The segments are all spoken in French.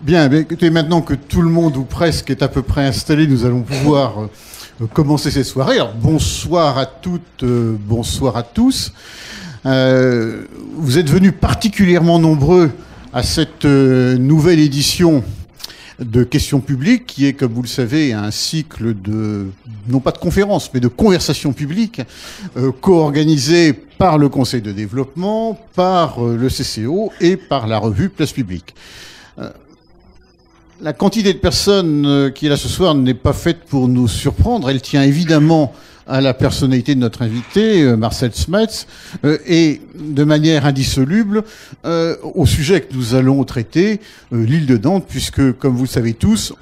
Bien, écoutez, maintenant que tout le monde, ou presque, est à peu près installé, nous allons pouvoir commencer cette soirée. Alors, bonsoir à toutes, bonsoir à tous. Vous êtes venus particulièrement nombreux à cette nouvelle édition de questions publiques, qui est, comme vous le savez, un cycle de, non pas de conférences, mais de conversations publiques, co-organisées par le Conseil de développement, par le CCO et par la revue Place Publique. La quantité de personnes qui est là ce soir n'est pas faite pour nous surprendre. Elle tient évidemment à la personnalité de notre invité, Marcel Smets, et de manière indissoluble au sujet que nous allons traiter, l'île de Nantes, puisque, comme vous le savez tous,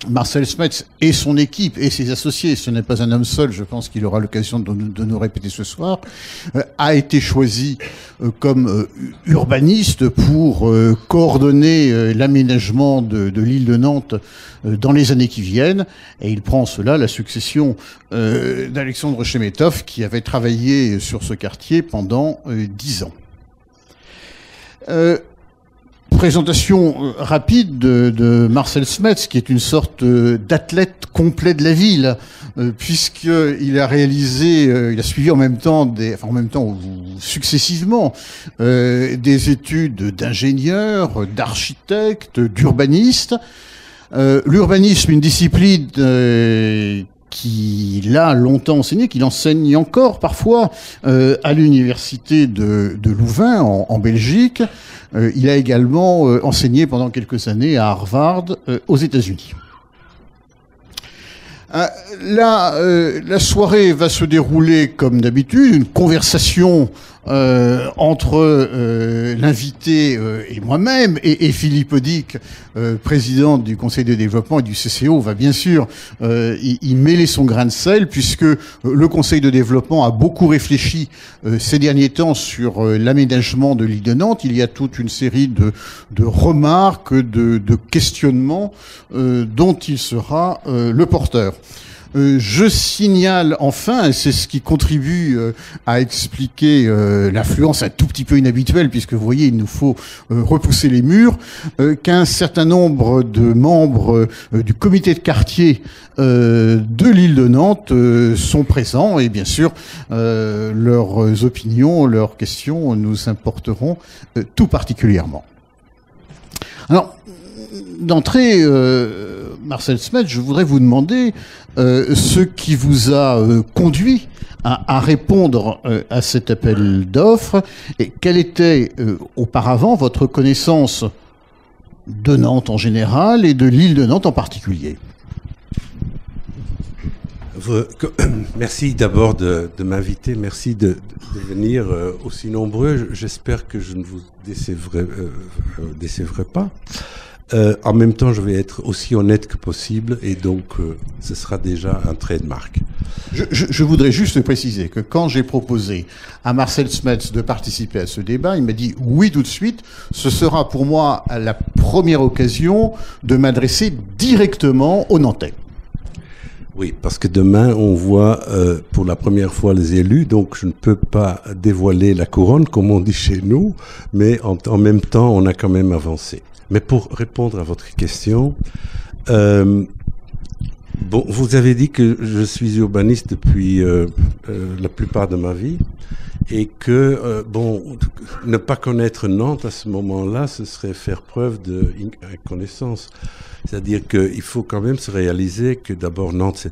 Marcel Smets et son équipe et ses associés, ce n'est pas un homme seul, je pense qu'il aura l'occasion de nous répéter ce soir, a été choisi comme urbaniste pour coordonner l'aménagement de l'île de Nantes dans les années qui viennent. Et il prend en cela la succession d'Alexandre Chemetov, qui avait travaillé sur ce quartier pendant 10 ans. Présentation rapide de Marcel Smets, qui est une sorte d'athlète complet de la ville, puisqu'il a réalisé, il a suivi en même temps, successivement, des études d'ingénieur, d'architecte, d'urbaniste. L'urbanisme, une discipline qu'il a longtemps enseigné, qu'il enseigne encore parfois à l'université de Louvain en Belgique. Il a également enseigné pendant quelques années à Harvard aux États-Unis. La soirée va se dérouler comme d'habitude, une conversation entre l'invité et moi-même, et Philippe Audic, président du Conseil de développement et du CCO, va bien sûr y mêler son grain de sel, puisque le Conseil de développement a beaucoup réfléchi ces derniers temps sur l'aménagement de l'île de Nantes. Il y a toute une série de remarques, de questionnements dont il sera le porteur. Je signale enfin, et c'est ce qui contribue à expliquer l'influence un tout petit peu inhabituelle, puisque vous voyez, il nous faut repousser les murs, qu'un certain nombre de membres du comité de quartier de l'île de Nantes sont présents, et bien sûr, leurs opinions, leurs questions nous importeront tout particulièrement. Alors, d'entrée, Marcel Smets, je voudrais vous demander ce qui vous a conduit à répondre à cet appel d'offres, et quelle était auparavant votre connaissance de Nantes en général et de l'île de Nantes en particulier. Merci d'abord de m'inviter, merci de venir aussi nombreux. J'espère que je ne vous décevrai pas. En même temps, je vais être aussi honnête que possible, et donc ce sera déjà un trait de marque. Je voudrais juste préciser que quand j'ai proposé à Marcel Smets de participer à ce débat, il m'a dit oui tout de suite. Ce sera pour moi la première occasion de m'adresser directement aux Nantais. Oui, parce que demain, on voit pour la première fois les élus, donc je ne peux pas dévoiler la couronne, comme on dit chez nous, mais en même temps, on a quand même avancé. Mais pour répondre à votre question, bon, vous avez dit que je suis urbaniste depuis la plupart de ma vie, et que, bon, ne pas connaître Nantes à ce moment-là, ce serait faire preuve d'inconnaissance. C'est-à-dire qu'il faut quand même se réaliser que d'abord Nantes,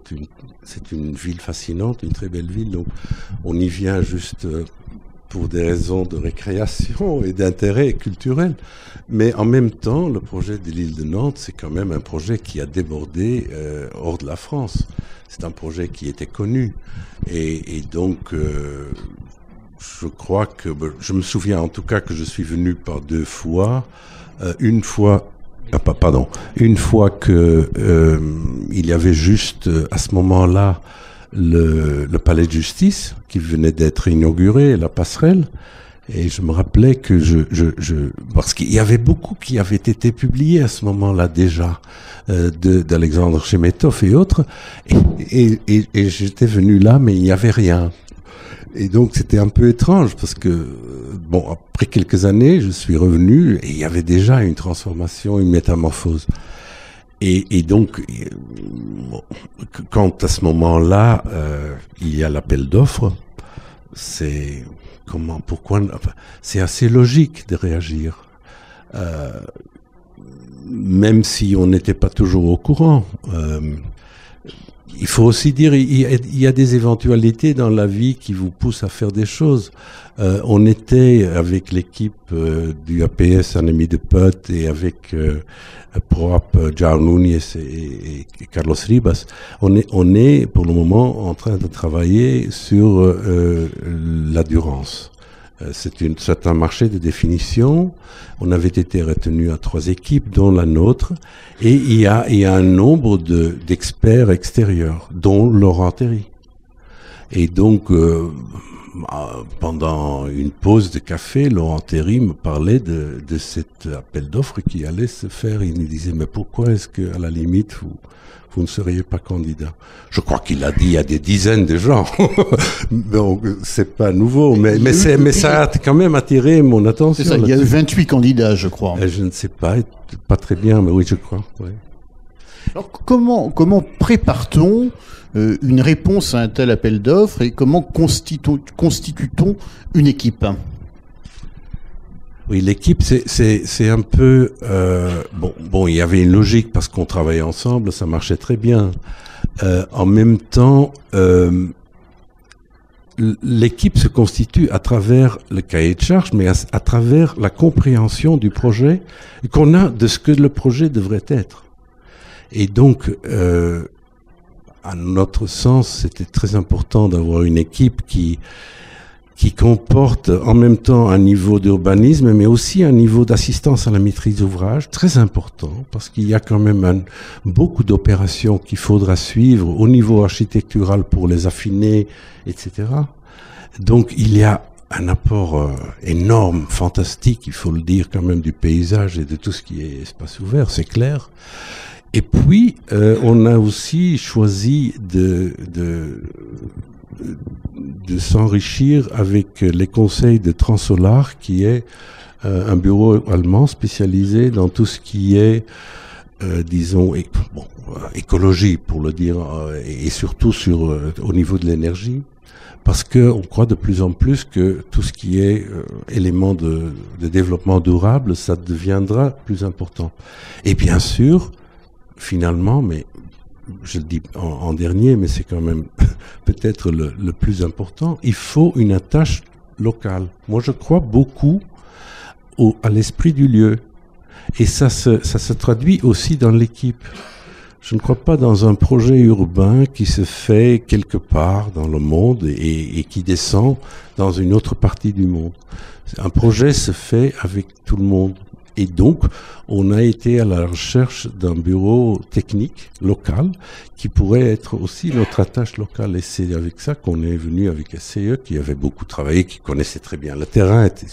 c'est une ville fascinante, une très belle ville, donc on y vient juste pour des raisons de récréation et d'intérêt culturel. Mais en même temps, le projet de l'île de Nantes, c'est quand même un projet qui a débordé hors de la France. C'est un projet qui était connu. Et donc, je crois que... Je me souviens en tout cas que je suis venu par 2 fois. Une fois que il y avait juste à ce moment-là le palais de justice qui venait d'être inauguré, la passerelle, et je me rappelais que parce qu'il y avait beaucoup qui avaient été publiés à ce moment-là déjà, d'Alexandre Chemetov et autres, et j'étais venu là, mais il n'y avait rien. Et donc c'était un peu étrange parce que, bon, après quelques années, je suis revenu et il y avait déjà une transformation, une métamorphose. Et donc, bon, quand à ce moment-là, il y a l'appel d'offres, c'est enfin, c'est assez logique de réagir. Même si on n'était pas toujours au courant. Il faut aussi dire, il y a des éventualités dans la vie qui vous poussent à faire des choses. On était avec l'équipe du APS, un ami de pote, et avec ProApp, João Nunes et Carlos Ribas. On est pour le moment en train de travailler sur la Durance. C'est un marché de définition. On avait été retenu à 3 équipes, dont la nôtre, et il y a un nombre d'experts extérieurs, dont Laurent Théry. Et donc, pendant une pause de café, Laurent Théry me parlait de cet appel d'offres qui allait se faire. Il me disait, mais pourquoi est-ce que, à la limite, vous ne seriez pas candidat? Je crois qu'il a dit à des dizaines de gens. Donc, c'est pas nouveau, mais ça a quand même attiré mon attention. C'est ça, il y a 28 candidats, je crois. Je ne sais pas très bien, mais oui, je crois. Ouais. Alors, comment prépare-t-on une réponse à un tel appel d'offres et comment constitue-t-on une équipe? Oui, l'équipe, c'est un peu bon, il y avait une logique parce qu'on travaillait ensemble, ça marchait très bien. En même temps, l'équipe se constitue à travers le cahier de charges, mais à travers la compréhension du projet qu'on a de ce que le projet devrait être. Et donc, à notre sens, c'était très important d'avoir une équipe qui comporte en même temps un niveau d'urbanisme, mais aussi un niveau d'assistance à la maîtrise d'ouvrage, très important, parce qu'il y a quand même beaucoup d'opérations qu'il faudra suivre au niveau architectural pour les affiner, etc. Donc il y a un apport énorme, fantastique, il faut le dire quand même, du paysage et de tout ce qui est espace ouvert, c'est clair. Et puis, on a aussi choisi de s'enrichir avec les conseils de Transolar, qui est un bureau allemand spécialisé dans tout ce qui est, disons, écologie, pour le dire, et surtout au niveau de l'énergie, parce qu'on croit de plus en plus que tout ce qui est élément de développement durable, ça deviendra plus important. Et bien sûr, finalement, mais je le dis en dernier, mais c'est quand même peut-être le plus important, il faut une attache locale. Moi, je crois beaucoup à l'esprit du lieu. Et ça se traduit aussi dans l'équipe. Je ne crois pas dans un projet urbain qui se fait quelque part dans le monde et qui descend dans une autre partie du monde. Un projet se fait avec tout le monde. Et donc, on a été à la recherche d'un bureau technique local qui pourrait être aussi notre attache locale. Et c'est avec ça qu'on est venu avec SCE, qui avait beaucoup travaillé, qui connaissait très bien le terrain, etc.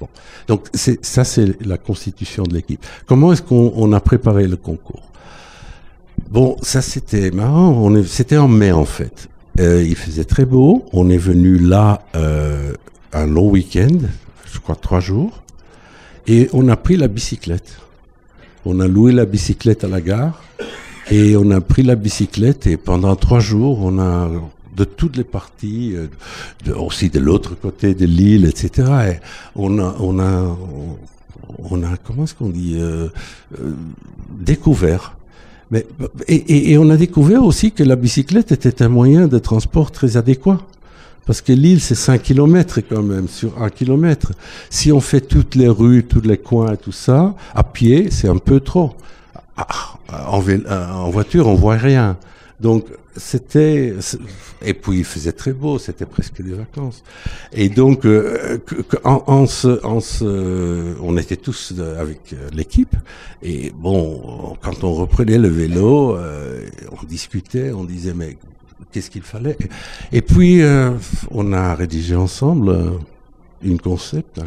Bon. Donc, ça, c'est la constitution de l'équipe. Comment est-ce qu'on a préparé le concours? Bon, ça, c'était marrant. C'était en mai, en fait. Il faisait très beau. On est venu là un long week-end, je crois 3 jours. Et on a pris la bicyclette. On a loué la bicyclette à la gare et on a pris la bicyclette et pendant 3 jours, on a de toutes les parties, aussi de l'autre côté de l'île, etc. Et on a comment est-ce qu'on dit, découvert. Mais et on a découvert aussi que la bicyclette était un moyen de transport très adéquat. Parce que l'île, c'est 5 kilomètres quand même, sur 1 kilomètre. Si on fait toutes les rues, tous les coins et tout ça, à pied, c'est un peu trop. En voiture, on voit rien. Donc, et puis il faisait très beau, c'était presque des vacances. Et donc, on était tous avec l'équipe. Et bon, quand on reprenait le vélo, on discutait, on disait, mais qu'est-ce qu'il fallait? Et puis, on a rédigé ensemble un concept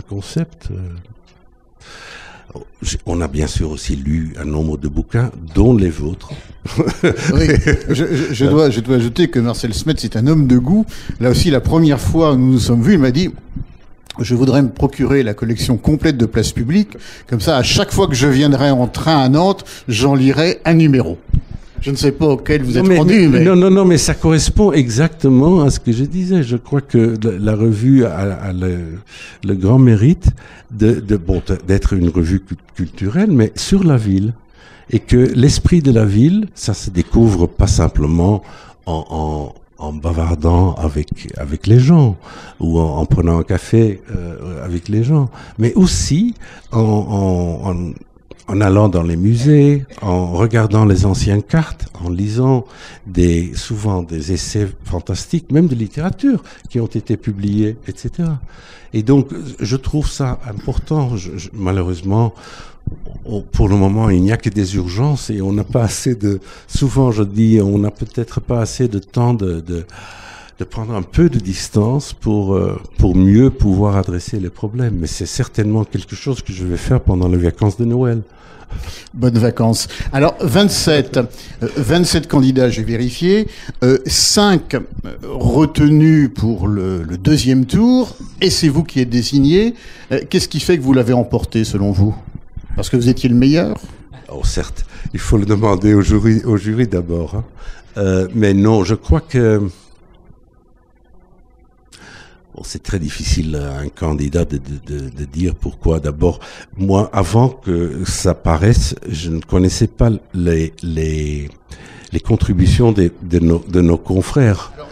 On a bien sûr aussi lu un nombre de bouquins, dont les vôtres. Oui, je dois ajouter que Marcel Smets est un homme de goût. Là aussi, la première fois où nous nous sommes vus, il m'a dit: je voudrais me procurer la collection complète de Place Publique. Comme ça, à chaque fois que je viendrai en train à Nantes, j'en lirai un numéro. Je ne sais pas auquel vous êtes rendu, mais... Non, mais ça correspond exactement à ce que je disais. Je crois que la revue a le grand mérite d'être une revue culturelle, mais sur la ville. Et que l'esprit de la ville, ça se découvre pas simplement en bavardant avec les gens ou en prenant un café avec les gens, mais aussi en allant dans les musées, en regardant les anciennes cartes, en lisant souvent des essais fantastiques, même de littérature, qui ont été publiés, etc. Et donc, je trouve ça important. Malheureusement, pour le moment, il n'y a que des urgences et on n'a pas assez souvent je dis, on n'a peut-être pas assez de temps de prendre un peu de distance pour mieux pouvoir adresser les problèmes. Mais c'est certainement quelque chose que je vais faire pendant les vacances de Noël. Bonnes vacances. Alors, 27 candidats, j'ai vérifié, 5 retenus pour le deuxième tour, et c'est vous qui êtes désigné. Qu'est-ce qui fait que vous l'avez emporté, selon vous? Parce que vous étiez le meilleur? Oh, certes, il faut le demander au jury d'abord. Hein. Mais non, je crois que... Bon, c'est très difficile à un candidat de dire pourquoi. D'abord, moi, avant que ça paraisse, je ne connaissais pas les contributions de nos confrères. Alors,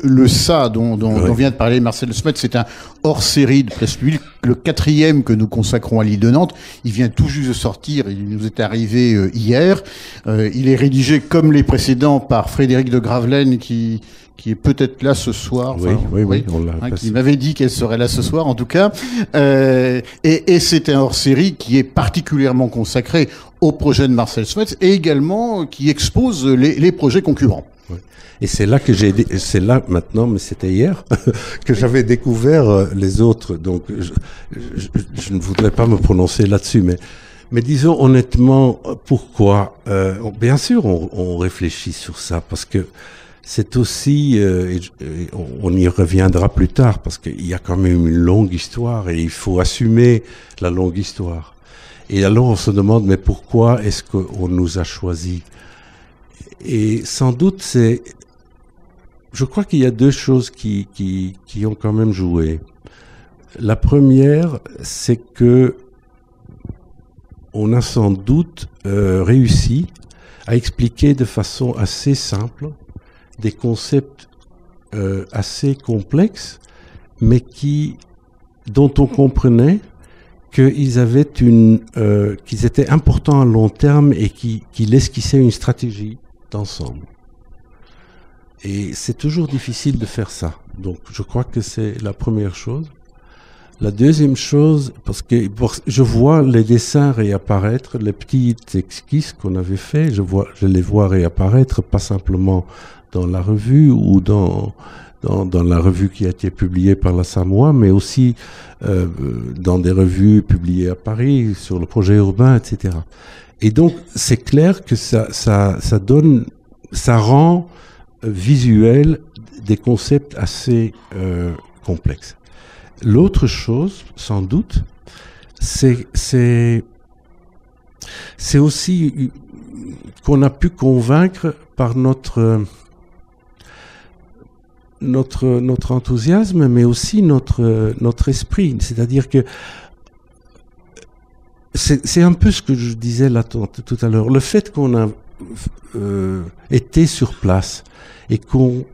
le ça dont vient de parler Marcel Smets, c'est un hors-série de Place Publique, le 4e que nous consacrons à l'île de Nantes. Il vient tout juste de sortir, il nous est arrivé hier. Il est rédigé comme les précédents par Frédéric de Gravelaine qui est peut-être là ce soir. Oui, on l'a qui m'avait dit qu'elle serait là ce soir, en tout cas. Et c'est un hors-série qui est particulièrement consacré au projet de Marcel Smets et également qui expose les projets concurrents. Oui. Et c'est là maintenant, mais c'était hier, que j'avais découvert les autres. Donc, je ne voudrais pas me prononcer là-dessus, mais disons honnêtement, pourquoi bien sûr, on réfléchit sur ça, parce que c'est aussi, on y reviendra plus tard, parce qu'il y a quand même une longue histoire et il faut assumer la longue histoire. Et alors on se demande, mais pourquoi est-ce qu'on nous a choisis? Et sans doute je crois qu'il y a deux choses qui ont quand même joué. La première, c'est que on a sans doute réussi à expliquer de façon assez simple des concepts assez complexes, mais dont on comprenait qu'ils étaient importants à long terme et qu'ils esquissaient une stratégie d'ensemble. Et c'est toujours difficile de faire ça. Donc, je crois que c'est la première chose. La deuxième chose, parce que je vois les dessins réapparaître, les petites esquisses qu'on avait fait, je les vois réapparaître, pas simplement dans la revue ou dans la revue qui a été publiée par la Samoa, mais aussi dans des revues publiées à Paris sur le projet urbain, etc. Et donc, c'est clair que ça rend visuel des concepts assez complexes. L'autre chose, sans doute, c'est aussi qu'on a pu convaincre par notre enthousiasme, mais aussi notre esprit. C'est-à-dire que c'est un peu ce que je disais là tout à l'heure. Le fait qu'on a été sur place et qu'on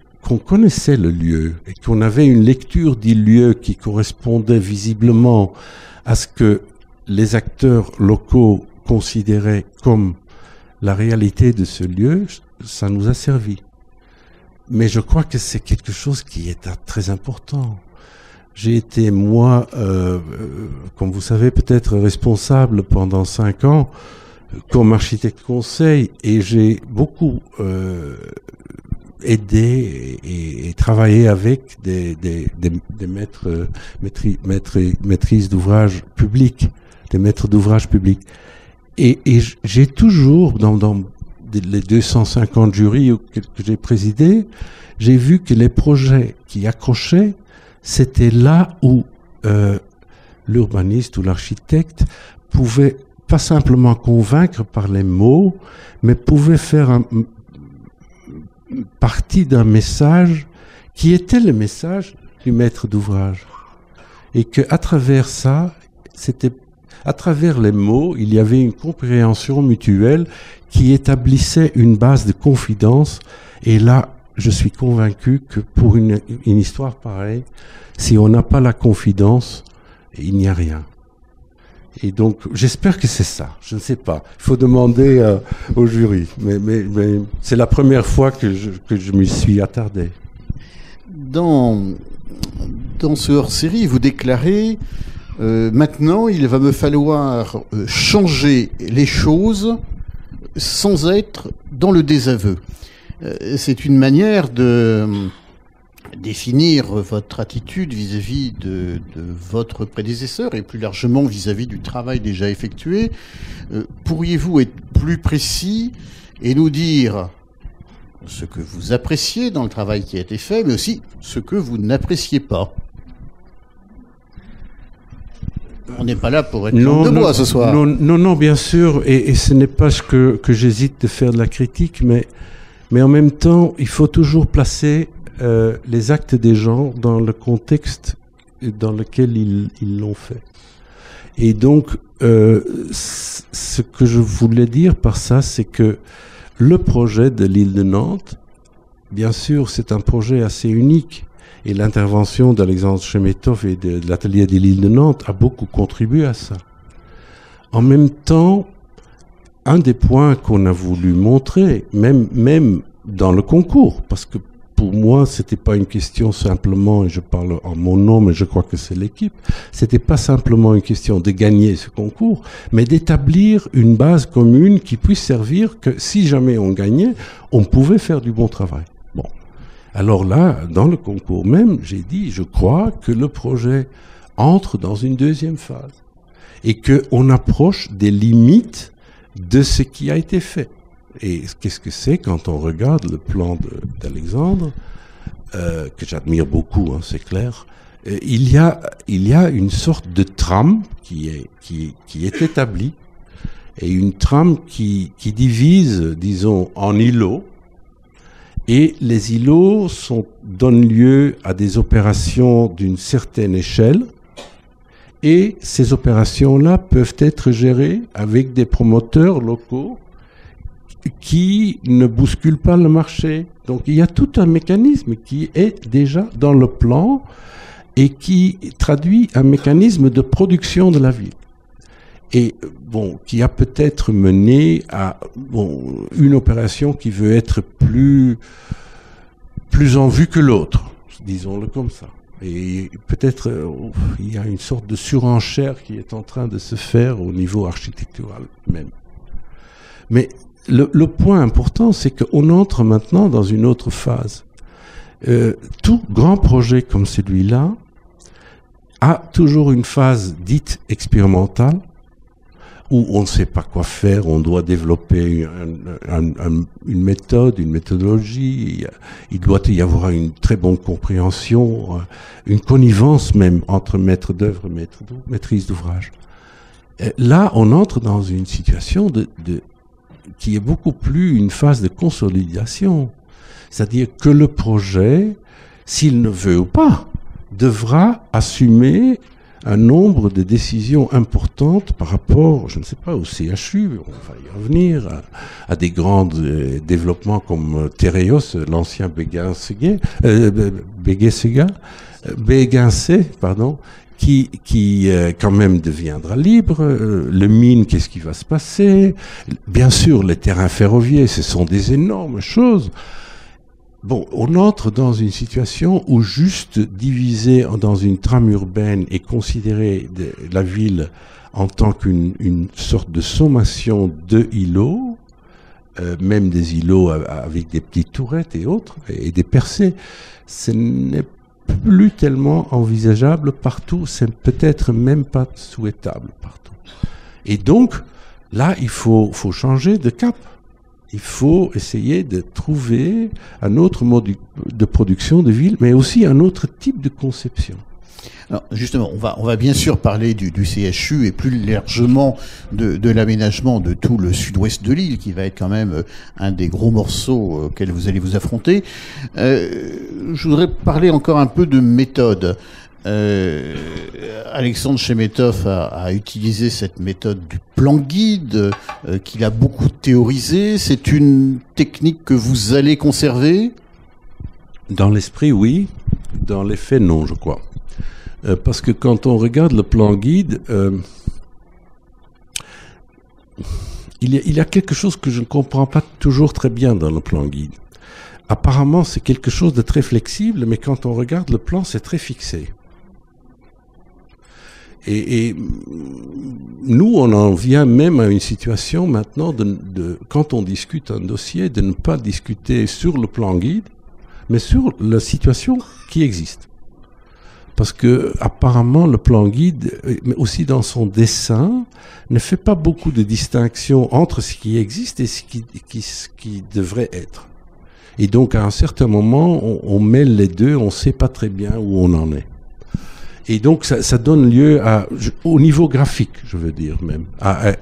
connaissait le lieu et qu'on avait une lecture du lieu qui correspondait visiblement à ce que les acteurs locaux considéraient comme la réalité de ce lieu, ça nous a servi. Mais je crois que c'est quelque chose qui est très important. J'ai été, moi, comme vous savez, peut-être responsable pendant 5 ans comme architecte conseil, et j'ai beaucoup aidé et travaillé avec des maîtrises d'ouvrage publics des maîtres d'ouvrage publics. Et j'ai toujours, dans les 250 jurys que j'ai présidés, j'ai vu que les projets qui accrochaient, c'était là où l'urbaniste ou l'architecte pouvait pas simplement convaincre par les mots, mais pouvait faire partie d'un message qui était le message du maître d'ouvrage. Et qu'à travers ça, à travers les mots, il y avait une compréhension mutuelle qui établissait une base de confidence. Et là, je suis convaincu que pour une histoire pareille, si on n'a pas la confidence, il n'y a rien. Et donc, j'espère que c'est ça. Je ne sais pas. Il faut demander au jury. Mais c'est la première fois que je m'y suis attardé. Dans ce hors-série, vous déclarez maintenant, il va me falloir changer les choses sans être dans le désaveu. C'est une manière de définir votre attitude vis-à-vis de votre prédécesseur et plus largement vis-à-vis du travail déjà effectué. Pourriez-vous être plus précis et nous dire ce que vous appréciez dans le travail qui a été fait, mais aussi ce que vous n'appréciez pas? On n'est pas là pour être langue de bois ce soir. Non, bien sûr, et ce n'est pas ce que j'hésite de faire de la critique, mais en même temps, il faut toujours placer les actes des gens dans le contexte dans lequel ils l'ont fait. Et donc, ce que je voulais dire par ça, c'est que le projet de l'île de Nantes, bien sûr, c'est un projet assez unique. Et l'intervention d'Alexandre Chemetov et de l'atelier de l'île de Nantes a beaucoup contribué à ça. En même temps, un des points qu'on a voulu montrer, même dans le concours, parce que pour moi, c'était pas une question simplement, et je parle en mon nom, mais je crois que c'est l'équipe, c'était pas simplement une question de gagner ce concours, mais d'établir une base commune qui puisse servir que si jamais on gagnait, on pouvait faire du bon travail. Bon. Alors là, dans le concours même, j'ai dit, je crois que le projet entre dans une deuxième phase et qu'on approche des limites de ce qui a été fait. Et qu'est-ce que c'est quand on regarde le plan d'Alexandre, que j'admire beaucoup, hein, c'est clair. Il y a une sorte de trame qui est établie, et une trame qui divise, disons, en îlots. Et les îlots donnent lieu à des opérations d'une certaine échelle. Et ces opérations-là peuvent être gérées avec des promoteurs locaux qui ne bousculent pas le marché. Donc il y a tout un mécanisme qui est déjà dans le plan et qui traduit un mécanisme de production de la ville. Et bon, qui a peut-être mené à une opération qui veut être plus en vue que l'autre, disons-le comme ça. Et peut-être il y a une sorte de surenchère qui est en train de se faire au niveau architectural même. Mais le point important, c'est qu'on entre maintenant dans une autre phase. Tout grand projet comme celui-là a toujours une phase dite expérimentale, où on ne sait pas quoi faire, on doit développer une méthode, une méthodologie, il doit y avoir une très bonne compréhension, une connivence même entre maître d'œuvre et maîtrise d'ouvrage. Là, on entre dans une situation qui est beaucoup plus une phase de consolidation. C'est-à-dire que le projet, s'il ne veut ou pas, devra assumer un nombre de décisions importantes par rapport, je ne sais pas, au CHU, on va y revenir, à des grands développements comme Tereos, l'ancien Béguincé, qui quand même deviendra libre. Le mine, qu'est-ce qui va se passer? Bien sûr, les terrains ferroviaires, ce sont des énormes choses. Bon, on entre dans une situation où juste diviser dans une trame urbaine et considérer la ville en tant qu'une sorte de sommation de îlots, même des îlots avec des petites tourettes et autres, et des percées, ce n'est plus tellement envisageable partout, c'est peut-être même pas souhaitable partout. Et donc, là, il faut changer de cap. Il faut essayer de trouver un autre mode de production de ville, mais aussi un autre type de conception. Alors justement, on va bien sûr parler du CHU et plus largement de l'aménagement de tout le sud-ouest de l'île, qui va être quand même un des gros morceaux auxquels vous allez vous affronter. Je voudrais parler encore un peu de méthode. Alexandre Chemetov a utilisé cette méthode du plan guide qu'il a beaucoup théorisé. C'est une technique que vous allez conserver ? Dans l'esprit, oui. Dans les faits, non, je crois. Parce que quand on regarde le plan guide, il y a quelque chose que je ne comprends pas toujours très bien dans le plan guide. Apparemment, c'est quelque chose de très flexible, mais quand on regarde le plan, c'est très fixé. Et nous, on en vient même à une situation maintenant quand on discute un dossier, de ne pas discuter sur le plan guide, mais sur la situation qui existe. Parce que apparemment, le plan guide, mais aussi dans son dessin, ne fait pas beaucoup de distinction entre ce qui existe et ce qui devrait être. Et donc, à un certain moment, on mêle les deux, on ne sait pas très bien où on en est. Et donc, ça donne lieu au niveau graphique, je veux dire même, à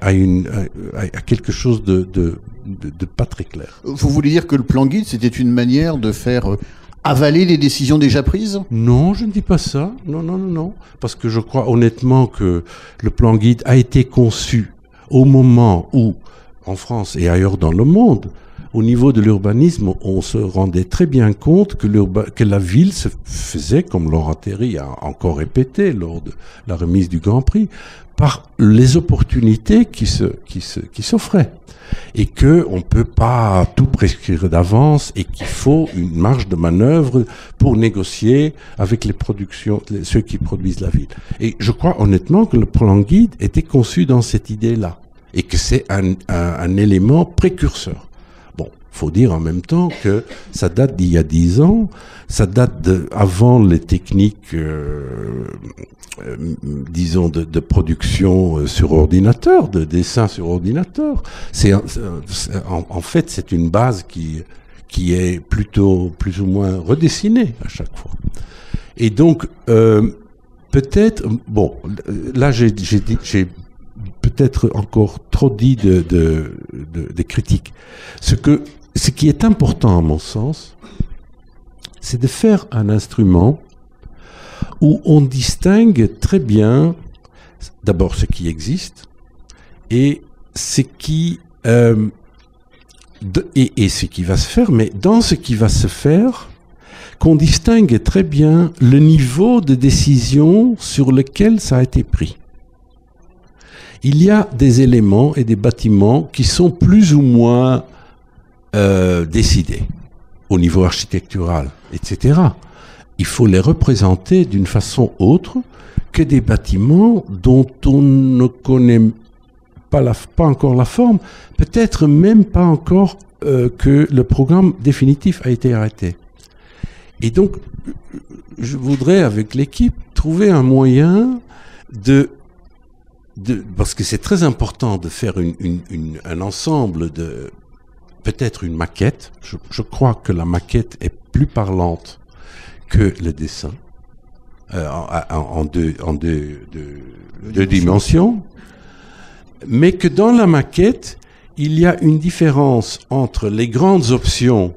quelque chose de pas très clair. Vous voulez dire que le plan guide, c'était une manière de faire avaler les décisions déjà prises ? Non, je ne dis pas ça. Non. Parce que je crois honnêtement que le plan guide a été conçu au moment où, en France et ailleurs dans le monde, au niveau de l'urbanisme, on se rendait très bien compte que la ville se faisait, comme Laurent Terry a encore répété lors de la remise du Grand Prix, par les opportunités qui s'offraient. Et que on peut pas tout prescrire d'avance et qu'il faut une marge de manœuvre pour négocier avec ceux qui produisent la ville. Et je crois honnêtement que le plan guide était conçu dans cette idée-là et que c'est un élément précurseur. Bon, faut dire en même temps que ça date d'il y a 10 ans, ça date avant les techniques, disons, de production sur ordinateur, de dessin sur ordinateur. En fait, c'est une base qui est plutôt plus ou moins redessinée à chaque fois. Et donc, peut-être, bon, là j'ai peut-être encore trop dit de critiques. Ce qui est important à mon sens, c'est de faire un instrument où on distingue très bien d'abord ce qui existe et ce qui et ce qui va se faire, mais dans ce qui va se faire, qu'on distingue très bien le niveau de décision sur lequel ça a été pris. Il y a des éléments et des bâtiments qui sont plus ou moins décidés au niveau architectural, etc. Il faut les représenter d'une façon autre que des bâtiments dont on ne connaît pas encore la forme, peut-être même pas encore que le programme définitif a été arrêté. Et donc, je voudrais, avec l'équipe, trouver un moyen parce que c'est très important de faire un ensemble peut-être une maquette. Je crois que la maquette est plus parlante que le dessin en deux dimensions, mais que dans la maquette, il y a une différence entre les grandes options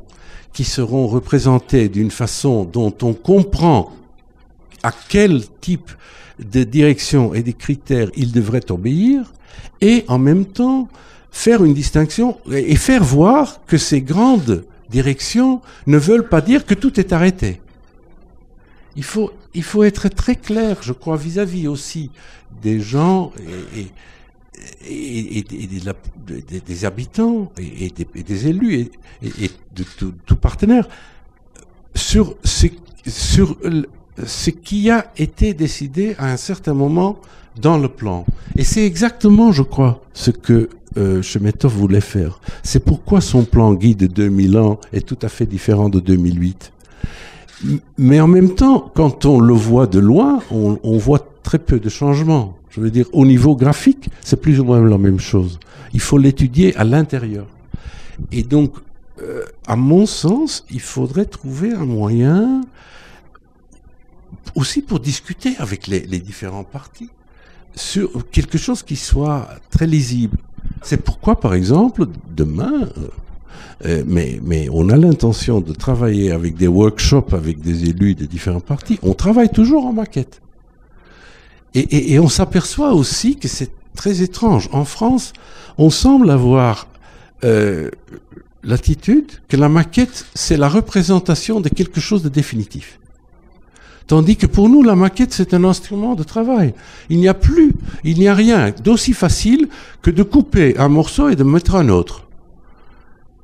qui seront représentées d'une façon dont on comprend à quel type de direction et des critères il devrait obéir, et en même temps faire une distinction et faire voir que ces grandes directions ne veulent pas dire que tout est arrêté. Il faut être très clair, je crois, vis-à-vis aussi des gens et des habitants et des élus et de tout partenaire sur ce qui a été décidé à un certain moment dans le plan. Et c'est exactement, je crois, ce que Chemetov voulait faire. C'est pourquoi son plan guide de 2000 ans est tout à fait différent de 2008. Mais en même temps, quand on le voit de loin, on voit très peu de changements. Je veux dire, au niveau graphique, c'est plus ou moins la même chose. Il faut l'étudier à l'intérieur. Et donc, à mon sens, il faudrait trouver un moyen aussi pour discuter avec les différents partis sur quelque chose qui soit très lisible. C'est pourquoi, par exemple, demain, mais on a l'intention de travailler avec des workshops avec des élus de différents partis. On travaille toujours en maquette. Et on s'aperçoit aussi que c'est très étrange. En France, on semble avoir l'attitude que la maquette, c'est la représentation de quelque chose de définitif. Tandis que pour nous, la maquette, c'est un instrument de travail. Il n'y a rien d'aussi facile que de couper un morceau et de mettre un autre.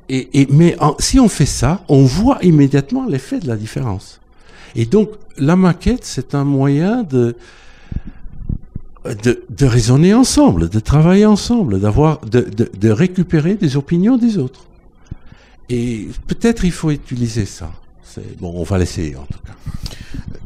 Mais si on fait ça, on voit immédiatement l'effet de la différence. Et donc, la maquette, c'est un moyen de raisonner ensemble, de travailler ensemble, de récupérer des opinions des autres. Et peut-être il faut utiliser ça. Bon, on va l'essayer en tout cas.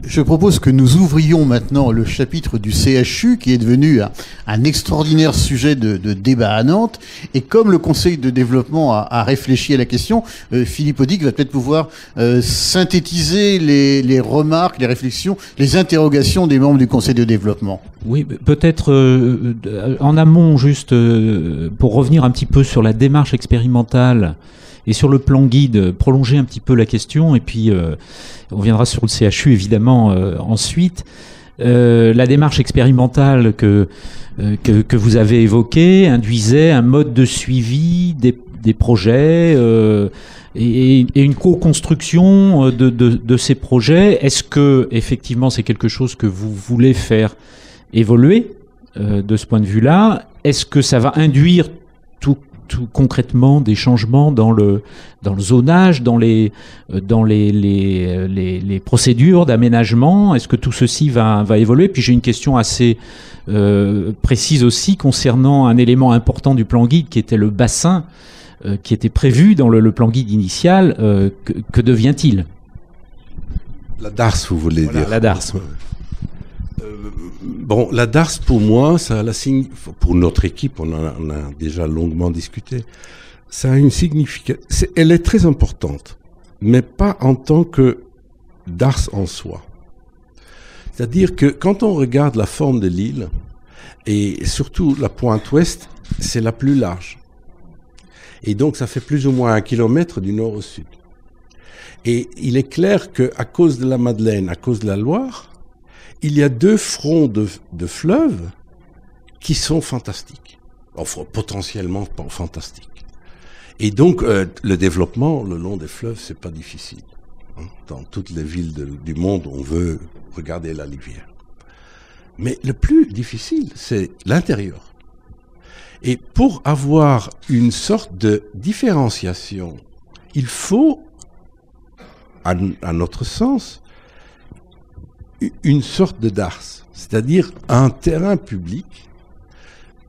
Je propose que nous ouvrions maintenant le chapitre du CHU qui est devenu un extraordinaire sujet de débat à Nantes. Et comme le Conseil de développement a réfléchi à la question, Philippe Audic va peut-être pouvoir synthétiser les remarques, les réflexions, les interrogations des membres du Conseil de développement. Oui, peut-être en amont, juste pour revenir un petit peu sur la démarche expérimentale et sur le plan guide, prolonger un petit peu la question, et puis on viendra sur le CHU évidemment ensuite. La démarche expérimentale que vous avez évoquée induisait un mode de suivi des projets et une co-construction de ces projets. Est-ce que effectivement c'est quelque chose que vous voulez faire évoluer de ce point de vue-là? Est-ce que ça va induire tout concrètement des changements dans le zonage, dans les procédures d'aménagement? Est-ce que tout ceci va évoluer? Puis j'ai une question assez précise aussi concernant un élément important du plan guide qui était le bassin qui était prévu dans le plan guide initial. Que devient-il? La DARS, vous voulez dire? La DARS. Bon, la DARS, pour moi, ça a pour notre équipe, on a déjà longuement discuté, ça a une signification, elle est très importante, mais pas en tant que DARS en soi. C'est-à-dire que quand on regarde la forme de l'île, et surtout la pointe ouest, c'est la plus large. Et donc ça fait plus ou moins 1 kilomètre du nord au sud. Et il est clair qu'à cause de la Madeleine, à cause de la Loire, il y a 2 fronts de fleuves qui sont fantastiques, enfin potentiellement fantastiques. Et donc le développement le long des fleuves, c'est pas difficile. Dans toutes les villes du monde, on veut regarder la rivière. Mais le plus difficile, c'est l'intérieur. Et pour avoir une sorte de différenciation, il faut, à notre sens, une sorte de DARS, c'est-à-dire un terrain public.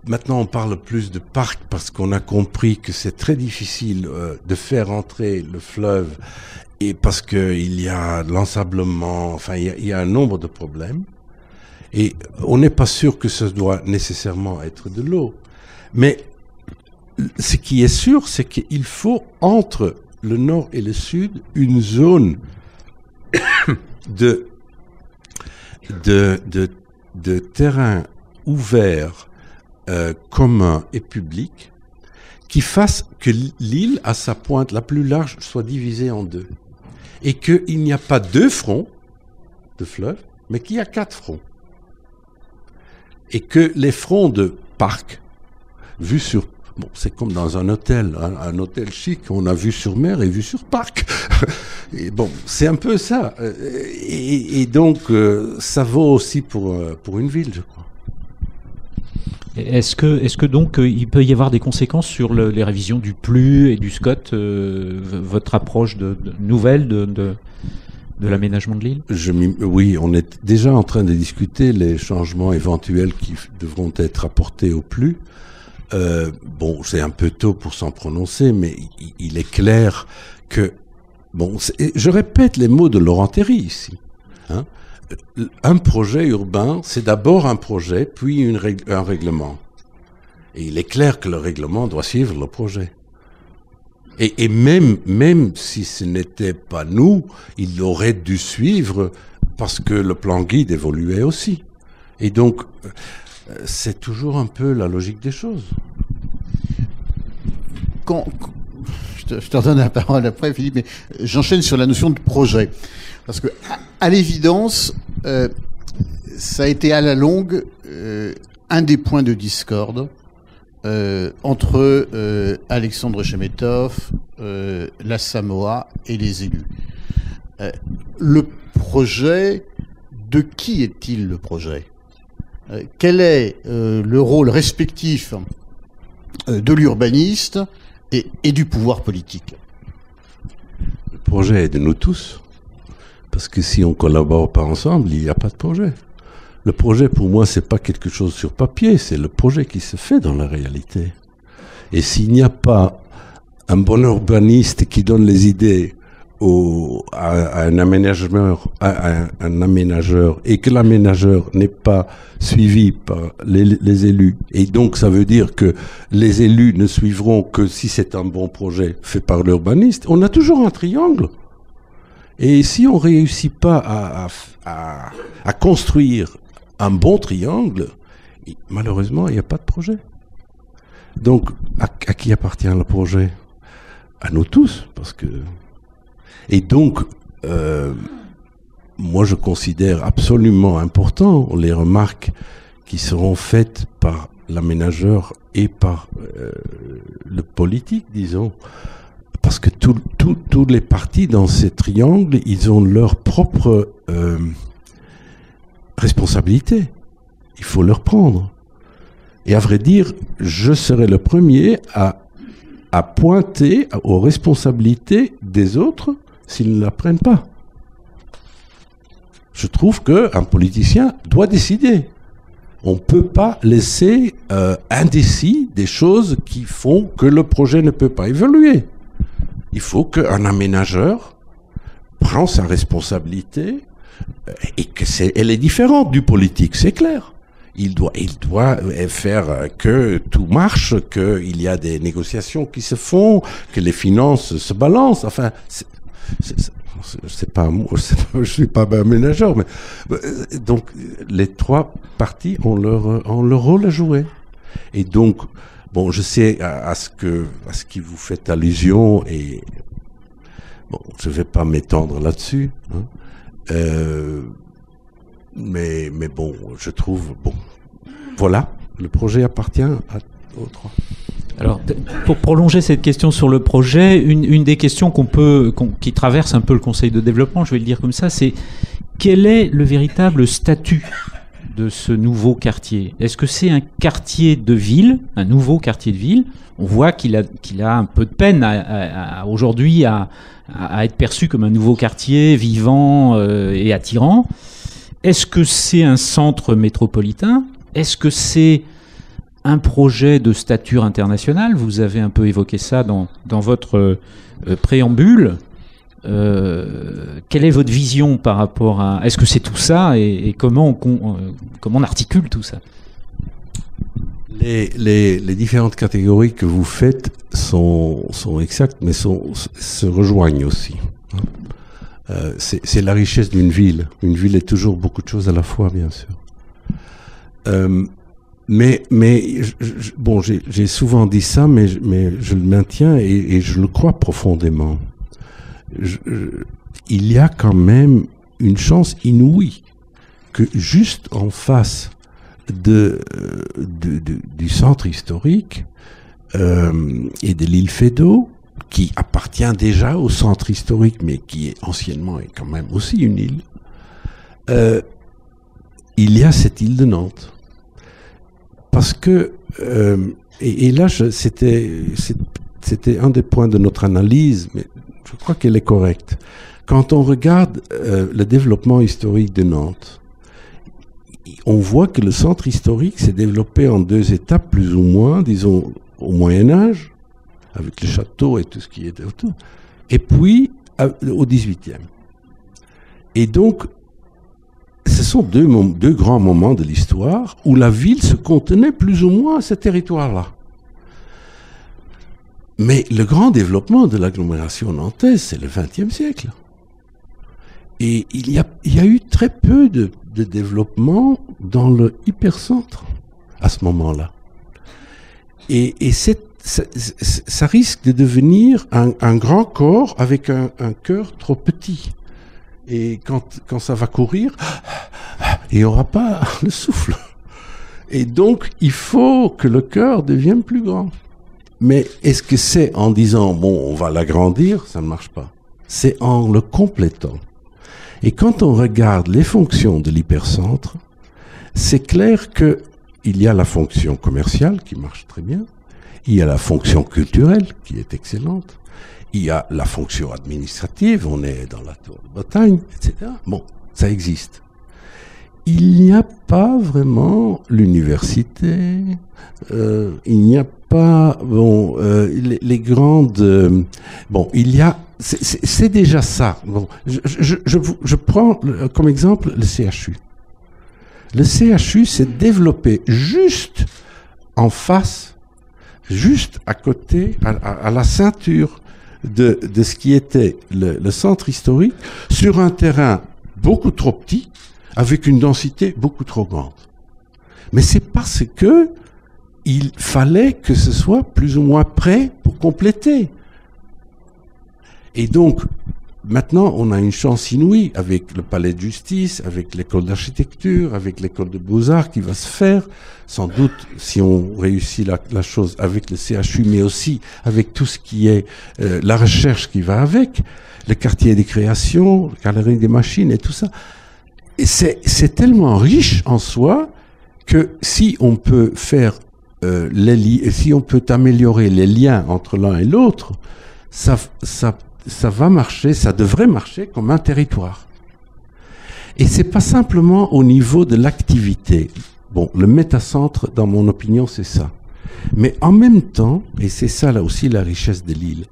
Maintenant, on parle plus de parc parce qu'on a compris que c'est très difficile de faire entrer le fleuve et parce qu'il y a l'ensablement, enfin, il y a un nombre de problèmes. Et on n'est pas sûr que ça doit nécessairement être de l'eau. Mais ce qui est sûr, c'est qu'il faut, entre le nord et le sud, une zone de terrain ouvert, commun et public, qui fasse que l'île, à sa pointe la plus large, soit divisée en 2. Et qu'il n'y a pas 2 fronts de fleuve, mais qu'il y a 4 fronts. Et que les fronts de parc, vus sur... Bon, c'est comme dans un hôtel, un hôtel chic, on a vue sur mer et vue sur parc. Et bon, c'est un peu ça. Et donc, ça vaut aussi pour une ville, je crois. Est-ce que donc il peut y avoir des conséquences sur les révisions du PLU et du SCOT, votre approche nouvelle de l'aménagement de l'île? Oui, on est déjà en train de discuter les changements éventuels qui devront être apportés au PLU. Bon, c'est un peu tôt pour s'en prononcer, mais il est clair que, bon, je répète les mots de Laurent Théry ici. Hein. un projet urbain, c'est d'abord un projet, puis un règlement. Et il est clair que le règlement doit suivre le projet. Et même si ce n'était pas nous, il aurait dû suivre parce que le plan guide évoluait aussi. Et donc, c'est toujours un peu la logique des choses. Je te redonne la parole après, Philippe, mais j'enchaîne sur la notion de projet. Parce que, à l'évidence, ça a été à la longue un des points de discorde entre Alexandre Chemetov, la Samoa et les élus. Le projet, de qui est-il le projet ? Quel est le rôle respectif de l'urbaniste et du pouvoir politique ? Le projet est de nous tous. Parce que si on ne collabore pas ensemble, il n'y a pas de projet. Le projet, pour moi, c'est pas quelque chose sur papier, c'est le projet qui se fait dans la réalité. Et s'il n'y a pas un bon urbaniste qui donne les idées à un aménageur, et que l'aménageur n'est pas suivi par les élus, et donc ça veut dire que les élus ne suivront que si c'est un bon projet fait par l'urbaniste, on a toujours un triangle. Et si on ne réussit pas à construire un bon triangle, malheureusement, il n'y a pas de projet. Donc, à qui appartient le projet ? À nous tous, parce que... Et donc, moi, je considère absolument important les remarques qui seront faites par l'aménageur et par le politique, disons. Parce que tous les partis dans ces triangles, ils ont leur propre responsabilité. Il faut leur prendre. Et à vrai dire, je serai le premier à pointer aux responsabilités des autres s'ils ne la prennent pas. Je trouve qu'un politicien doit décider. On ne peut pas laisser indécis des choses qui font que le projet ne peut pas évoluer. Il faut qu'un aménageur prenne sa responsabilité et elle est différente du politique, c'est clair. Il doit faire que tout marche, qu'il y a des négociations qui se font, que les finances se balancent. Enfin, c'est pas moi, je suis pas un aménageur, mais donc les trois parties ont leur rôle à jouer. Et donc, bon, je sais à ce qui vous fait allusion, et bon, je vais pas m'étendre là-dessus, hein. Mais bon, je trouve, bon, voilà, le projet appartient aux trois. Alors, pour prolonger cette question sur le projet, une des questions qui traverse un peu le Conseil de développement, je vais le dire comme ça, c'est quel est le véritable statut de ce nouveau quartier ? Est-ce que c'est un quartier de ville, un nouveau quartier de ville ? On voit qu'il a un peu de peine aujourd'hui à être perçu comme un nouveau quartier vivant et attirant. Est-ce que c'est un centre métropolitain ? Est-ce que c'est un projet de stature internationale ? Vous avez un peu évoqué ça dans votre préambule. Quelle est votre vision par rapport à... Est-ce que c'est tout ça et comment on articule tout ça ? Les différentes catégories que vous faites sont exactes, mais se rejoignent aussi. C'est la richesse d'une ville. Une ville est toujours beaucoup de choses à la fois, bien sûr. Mais bon, j'ai souvent dit ça, mais je le maintiens et je le crois profondément. Il y a quand même une chance inouïe que juste en face du centre historique et de l'île Feydeau, qui appartient déjà au centre historique, mais qui anciennement est quand même aussi une île, il y a cette île de Nantes. Parce que, et là, c'était un des points de notre analyse, mais je crois qu'elle est correcte. Quand on regarde le développement historique de Nantes, on voit que le centre historique s'est développé en deux étapes, plus ou moins, disons, au Moyen-Âge, avec le château et tout ce qui était autour, et puis au XVIIIe. Et donc, ce sont deux grands moments de l'histoire où la ville se contenait plus ou moins à ce territoire-là. Mais le grand développement de l'agglomération nantaise, c'est le XXe siècle. Et il y a eu très peu de développement dans le hypercentre à ce moment-là. Et ça risque de devenir un grand corps avec un cœur trop petit. Et quand ça va courir, il n'y aura pas le souffle. Et donc, il faut que le cœur devienne plus grand. Mais est-ce que c'est en disant, bon, on va l'agrandir? Ça ne marche pas. C'est en le complétant. Et quand on regarde les fonctions de l'hypercentre, c'est clair que il y a la fonction commerciale qui marche très bien, il y a la fonction culturelle qui est excellente, il y a la fonction administrative, on est dans la tour de Bretagne, etc. Bon, ça existe. Il n'y a pas vraiment l'université, il n'y a pas les grandes... il y a... C'est déjà ça. Bon, je prends comme exemple le CHU. Le CHU s'est développé juste en face, juste à côté, à la ceinture de ce qui était le centre historique, sur un terrain beaucoup trop petit, avec une densité beaucoup trop grande. Mais c'est parce que il fallait que ce soit plus ou moins prêt pour compléter. Et donc, maintenant, on a une chance inouïe avec le palais de justice, avec l'école d'architecture, avec l'école de beaux-arts qui va se faire, sans doute, si on réussit la chose avec le CHU, mais aussi avec tout ce qui est la recherche qui va avec, le quartier des créations, la galerie des machines et tout ça. Et c'est tellement riche en soi que si on peut faire si on peut améliorer les liens entre l'un et l'autre, ça va marcher, ça devrait marcher comme un territoire. Et c'est pas simplement au niveau de l'activité. Bon, le métacentre, dans mon opinion, c'est ça. Mais en même temps, et c'est ça là aussi la richesse de l'île,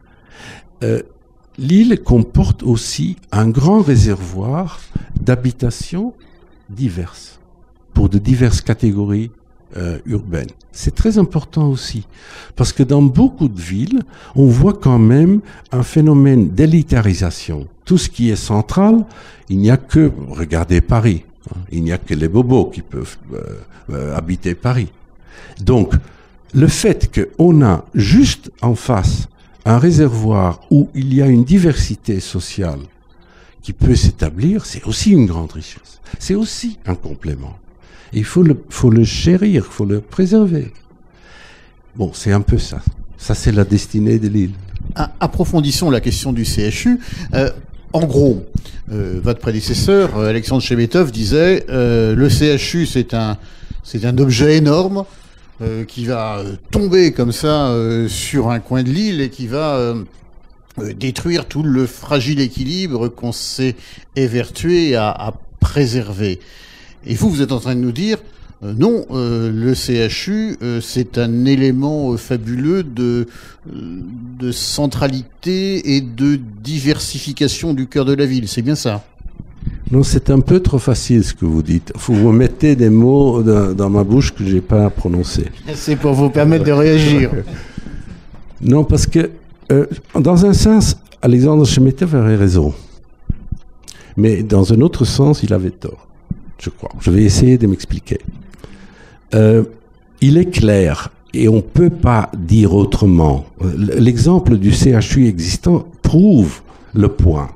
l'île comporte aussi un grand réservoir d'habitations diverses, pour de diverses catégories urbaines. C'est très important aussi, parce que dans beaucoup de villes, on voit quand même un phénomène d'élitarisation. Tout ce qui est central, il n'y a que, regardez Paris, hein, il n'y a que les bobos qui peuvent habiter Paris. Donc, le fait qu'on a juste en face un réservoir où il y a une diversité sociale qui peut s'établir, c'est aussi une grande richesse. C'est aussi un complément. Et il faut le chérir, il faut le préserver. Bon, c'est un peu ça. Ça, c'est la destinée de l'île. Approfondissons la question du CHU. En gros, votre prédécesseur, Alexandre Chebetov, disait le CHU, c'est un objet énorme qui va tomber comme ça sur un coin de l'île et qui va détruire tout le fragile équilibre qu'on s'est évertué à préserver. Et vous êtes en train de nous dire, non, le CHU, c'est un élément fabuleux de centralité et de diversification du cœur de la ville. C'est bien ça? Non, c'est un peu trop facile ce que vous dites. Vous mettez des mots dans ma bouche que je n'ai pas prononcés. C'est pour vous permettre de réagir. Non, parce que, dans un sens, Alexandre Chebetov avait raison. Mais dans un autre sens, il avait tort, je crois. Je vais essayer de m'expliquer. Il est clair, et on ne peut pas dire autrement, l'exemple du CHU existant prouve le point.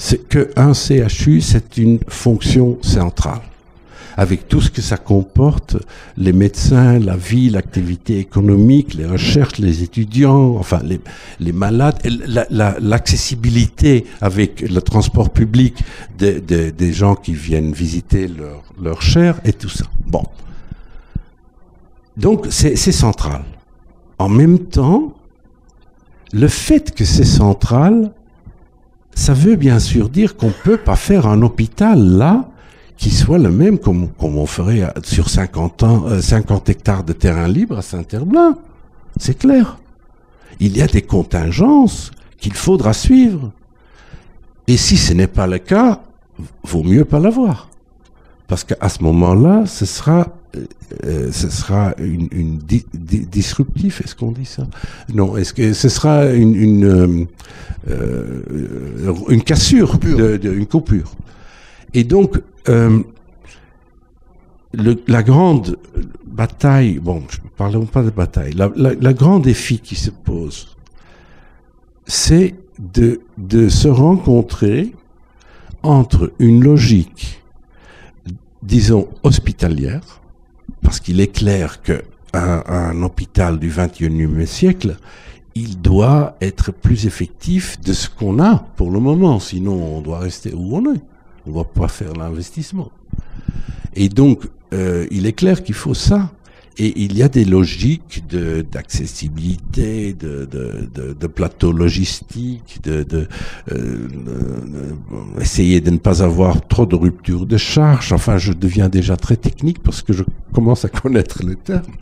C'est qu'un CHU, c'est une fonction centrale, avec tout ce que ça comporte, les médecins, la vie, l'activité économique, les recherches, les étudiants, enfin les malades, l'accessibilité avec le transport public des gens qui viennent visiter leur chair et tout ça. Bon. Donc c'est central. En même temps, le fait que c'est central, ça veut bien sûr dire qu'on ne peut pas faire un hôpital là qui soit le même comme on ferait sur 50 hectares de terrain libre à Saint-Herblain. C'est clair. Il y a des contingences qu'il faudra suivre. Et si ce n'est pas le cas, vaut mieux pas l'avoir. Parce qu'à ce moment-là, ce sera une disruptif, est-ce qu'on dit ça? Non, est-ce que ce sera une cassure, une coupure. Et donc, la grande bataille, bon, parlons pas de bataille, la grande défi qui se pose, c'est de se rencontrer entre une logique, disons, hospitalière, parce qu'il est clair qu'un hôpital du XXIe siècle, il doit être plus effectif de ce qu'on a pour le moment, sinon on doit rester où on est. On ne va pas faire l'investissement. Et donc, il est clair qu'il faut ça. Et il y a des logiques d'accessibilité, de plateau logistique, essayer de ne pas avoir trop de rupture de charge. Enfin, je deviens déjà très technique parce que je commence à connaître le terme.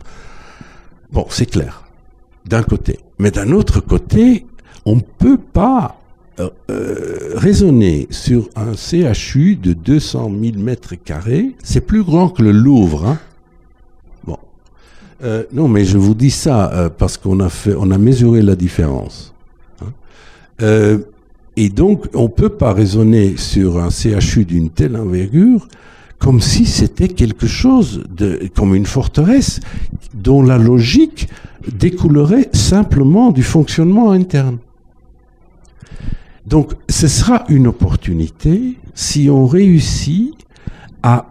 Bon, c'est clair, d'un côté. Mais d'un autre côté, on ne peut pas raisonner sur un CHU de 200 000 mètres carrés. C'est plus grand que le Louvre, hein. Non, mais je vous dis ça parce qu'on a mesuré la différence. Hein. Et donc, on peut pas raisonner sur un CHU d'une telle envergure comme si c'était quelque chose comme une forteresse dont la logique découlerait simplement du fonctionnement interne. Donc, ce sera une opportunité si on réussit à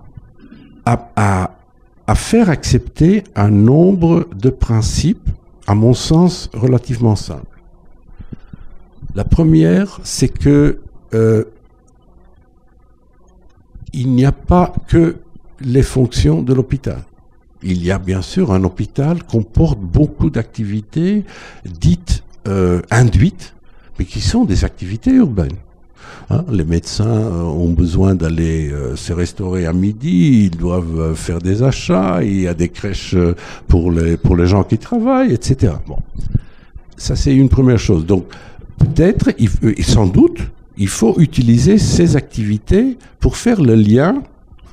faire accepter un nombre de principes, à mon sens, relativement simples. La première, c'est que il n'y a pas que les fonctions de l'hôpital. Il y a bien sûr un hôpital qui comporte beaucoup d'activités dites induites, mais qui sont des activités urbaines. Hein, les médecins ont besoin d'aller se restaurer à midi, ils doivent faire des achats, il y a des crèches pour les gens qui travaillent, etc. Bon, ça c'est une première chose. Donc peut-être, et sans doute, il faut utiliser ces activités pour faire le lien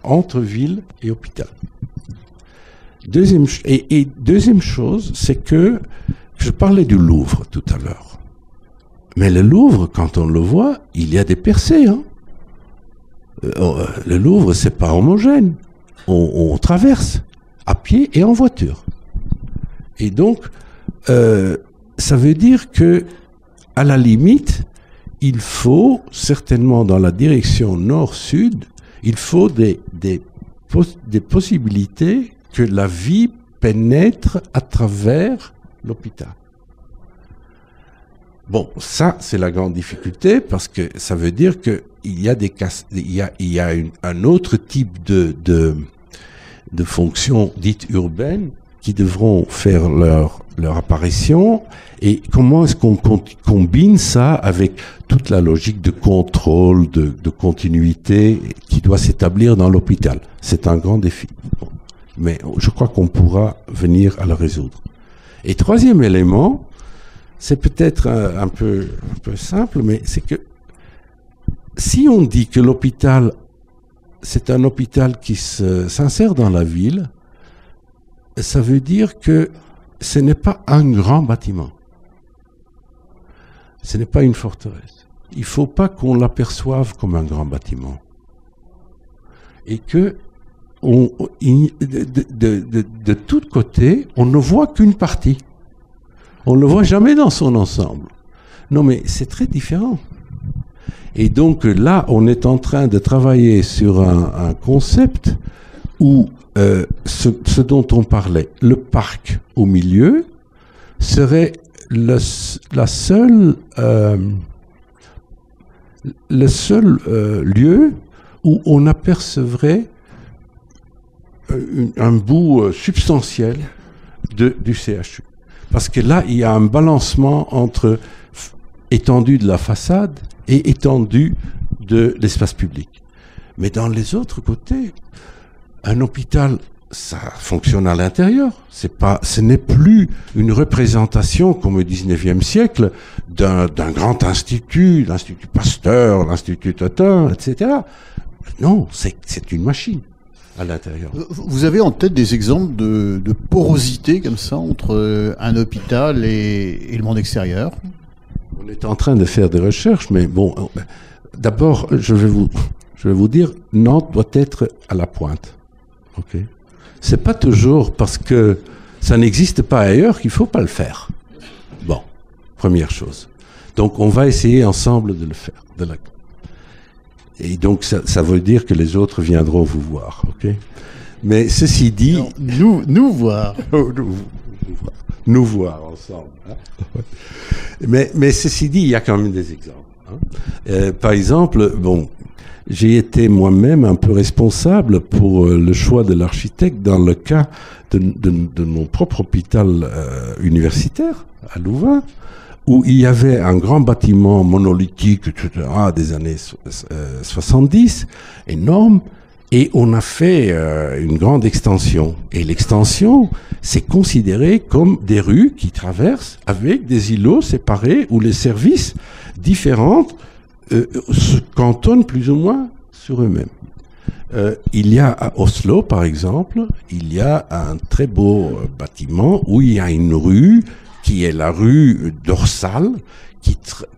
entre ville et hôpital. Deuxième chose, c'est que je parlais du Louvre tout à l'heure. Mais le Louvre, quand on le voit, il y a des percées. Hein. Le Louvre, c'est pas homogène. On traverse à pied et en voiture. Et donc, ça veut dire que, à la limite, il faut certainement dans la direction nord-sud, il faut des possibilités que la vie pénètre à travers l'hôpital. Bon, ça, c'est la grande difficulté parce que ça veut dire qu'il y a un autre type de fonctions dites urbaines qui devront faire leur apparition. Et comment est-ce qu'on combine ça avec toute la logique de contrôle, de continuité qui doit s'établir dans l'hôpital? C'est un grand défi. Bon. Mais je crois qu'on pourra venir à le résoudre. Et troisième élément, c'est peut-être un peu simple, mais c'est que si on dit que l'hôpital, c'est un hôpital qui s'insère dans la ville, ça veut dire que ce n'est pas un grand bâtiment. Ce n'est pas une forteresse. Il ne faut pas qu'on l'aperçoive comme un grand bâtiment. Et que de tous côtés, on ne voit qu'une partie. On ne le voit jamais dans son ensemble. Non, mais c'est très différent. Et donc là, on est en train de travailler sur un concept où ce dont on parlait, le parc au milieu, serait le seul lieu où on apercevrait un bout substantiel du CHU. Parce que là, il y a un balancement entre étendue de la façade et étendue de l'espace public. Mais dans les autres côtés, un hôpital, ça fonctionne à l'intérieur. Ce n'est plus une représentation, comme au XIXe siècle, d'un grand institut, l'Institut Pasteur, l'Institut Totin, etc. Non, c'est une machine. à l'intérieur. Vous avez en tête des exemples de porosité comme ça entre un hôpital et le monde extérieur? On est en train de faire des recherches, mais bon, d'abord, je vais vous dire, Nantes doit être à la pointe. Ok. C'est pas toujours parce que ça n'existe pas ailleurs qu'il faut pas le faire. Bon, première chose. Donc, on va essayer ensemble de le faire. Et donc, ça veut dire que les autres viendront vous voir. Ok. Mais ceci dit, non, nous voir. Nous voir ensemble. Hein. Mais ceci dit, il y a quand même des exemples. Hein. Par exemple, bon, j'ai été moi-même un peu responsable pour le choix de l'architecte dans le cas de mon propre hôpital universitaire à Louvain, où il y avait un grand bâtiment monolithique, etc., des années 70, énorme, et on a fait une grande extension. Et l'extension, c'est considéré comme des rues qui traversent avec des îlots séparés où les services différents se cantonnent plus ou moins sur eux-mêmes. Il y a à Oslo, par exemple, il y a un très beau bâtiment où il y a une rue qui est la rue dorsale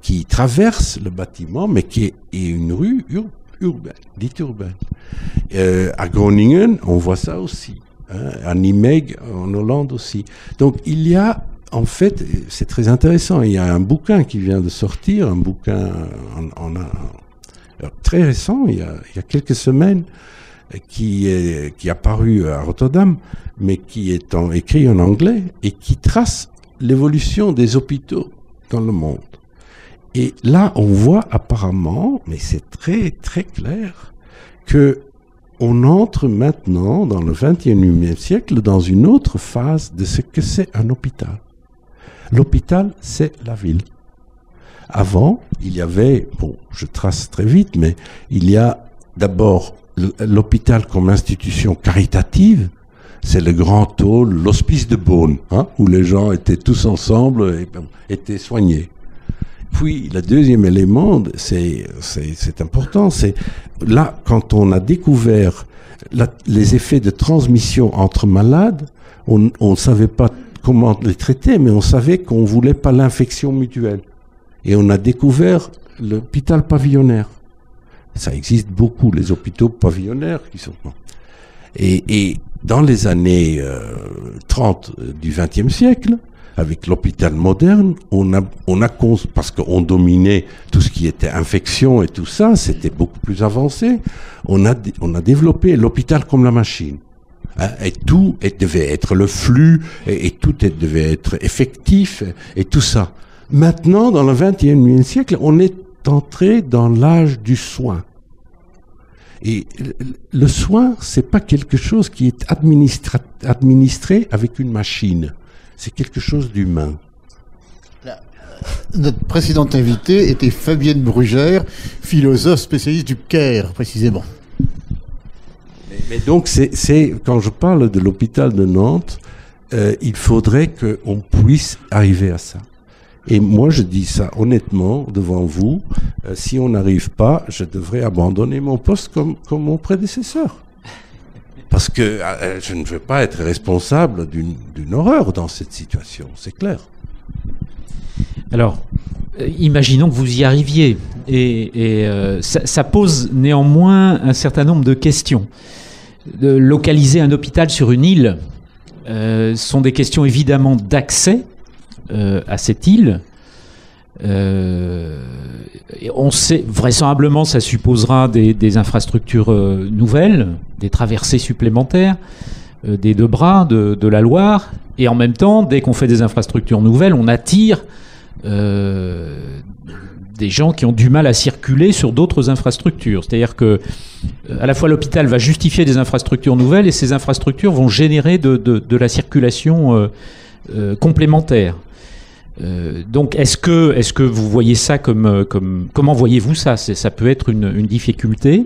qui traverse le bâtiment, mais qui est une rue urbaine, dite urbaine. À Groningen, on voit ça aussi. Hein, à Nijmegen, en Hollande aussi. Donc il y a, en fait, c'est très intéressant, il y a un bouquin qui vient de sortir, un bouquin très récent, il y a quelques semaines, qui est apparu à Rotterdam, mais qui est écrit en anglais et qui trace l'évolution des hôpitaux dans le monde. Et là, on voit apparemment, mais c'est très très clair, que on entre maintenant dans le XXIe siècle dans une autre phase de ce que c'est un hôpital. L'hôpital, c'est la ville. Avant, il y avait, bon, je trace très vite, mais il y a d'abord l'hôpital comme institution caritative. C'est le grand hall, l'hospice de Beaune, hein, où les gens étaient tous ensemble et étaient soignés. Puis, le deuxième élément, c'est important, c'est là, quand on a découvert les effets de transmission entre malades, on ne savait pas comment les traiter, mais on savait qu'on ne voulait pas l'infection mutuelle. Et on a découvert l'hôpital pavillonnaire. Ça existe beaucoup, les hôpitaux pavillonnaires qui sont... Et dans les années 30 du XXe siècle, avec l'hôpital moderne, parce qu'on dominait tout ce qui était infection et tout ça, c'était beaucoup plus avancé, on a développé l'hôpital comme la machine. Hein, et tout devait être le flux, et tout devait être effectif, et tout ça. Maintenant, dans le XXIe siècle, on est entré dans l'âge du soin. Et le soin, c'est pas quelque chose qui est administré avec une machine. C'est quelque chose d'humain. Notre précédente invitée était Fabienne Brugère, philosophe spécialiste du Caire, précisément. Mais donc, quand je parle de l'hôpital de Nantes, il faudrait qu'on puisse arriver à ça. Et moi, je dis ça honnêtement devant vous. Si on n'arrive pas, je devrais abandonner mon poste comme mon prédécesseur. Parce que je ne veux pas être responsable d'une horreur dans cette situation, c'est clair. Alors, imaginons que vous y arriviez. Et ça pose néanmoins un certain nombre de questions. Localiser un hôpital sur une île sont des questions évidemment d'accès à cette île. On sait, vraisemblablement, ça supposera des infrastructures nouvelles, des traversées supplémentaires, des deux bras de la Loire, et en même temps, dès qu'on fait des infrastructures nouvelles, on attire des gens qui ont du mal à circuler sur d'autres infrastructures. C'est-à-dire que à la fois l'hôpital va justifier des infrastructures nouvelles, et ces infrastructures vont générer de la circulation complémentaire. Donc, est-ce que vous voyez ça comment voyez-vous ça? Ça peut être une difficulté.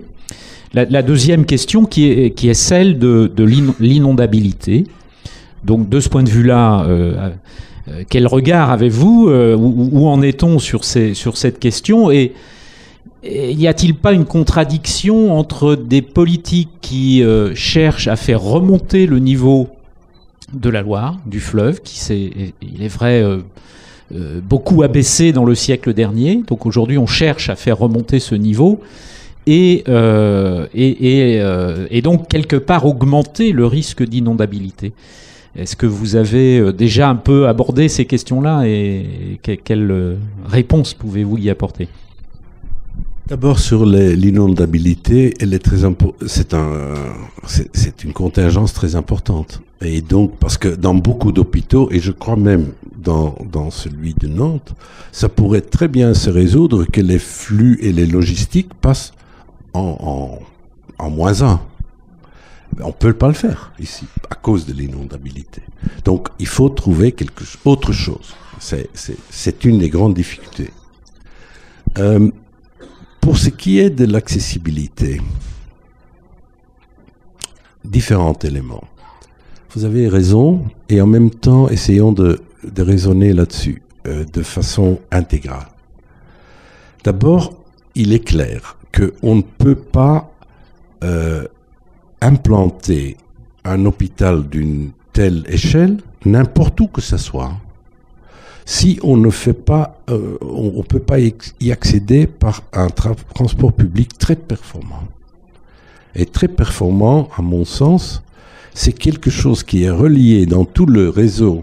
La deuxième question qui est celle de l'inondabilité. Donc, de ce point de vue-là, quel regard avez-vous? Où en est-on sur cette question? Et y a-t-il pas une contradiction entre des politiques qui cherchent à faire remonter le niveau de la Loire, du fleuve, qui il est vrai, beaucoup abaissé dans le siècle dernier. Donc aujourd'hui, on cherche à faire remonter ce niveau et donc quelque part augmenter le risque d'inondabilité. Est-ce que vous avez déjà un peu abordé ces questions-là et quelle réponse pouvez-vous y apporter ? D'abord sur l'inondabilité, c'est une contingence très importante. Et donc, parce que dans beaucoup d'hôpitaux, et je crois même dans celui de Nantes, ça pourrait très bien se résoudre que les flux et les logistiques passent en -1. On peut pas le faire ici, à cause de l'inondabilité. Donc, il faut trouver autre chose. C'est une des grandes difficultés. Pour ce qui est de l'accessibilité, différents éléments. Vous avez raison, et en même temps, essayons de raisonner là-dessus de façon intégrale. D'abord, il est clair qu'on ne peut pas implanter un hôpital d'une telle échelle n'importe où que ce soit. Si on ne fait pas, on peut pas y accéder par un transport public très performant. Et très performant, à mon sens, c'est quelque chose qui est relié dans tout le réseau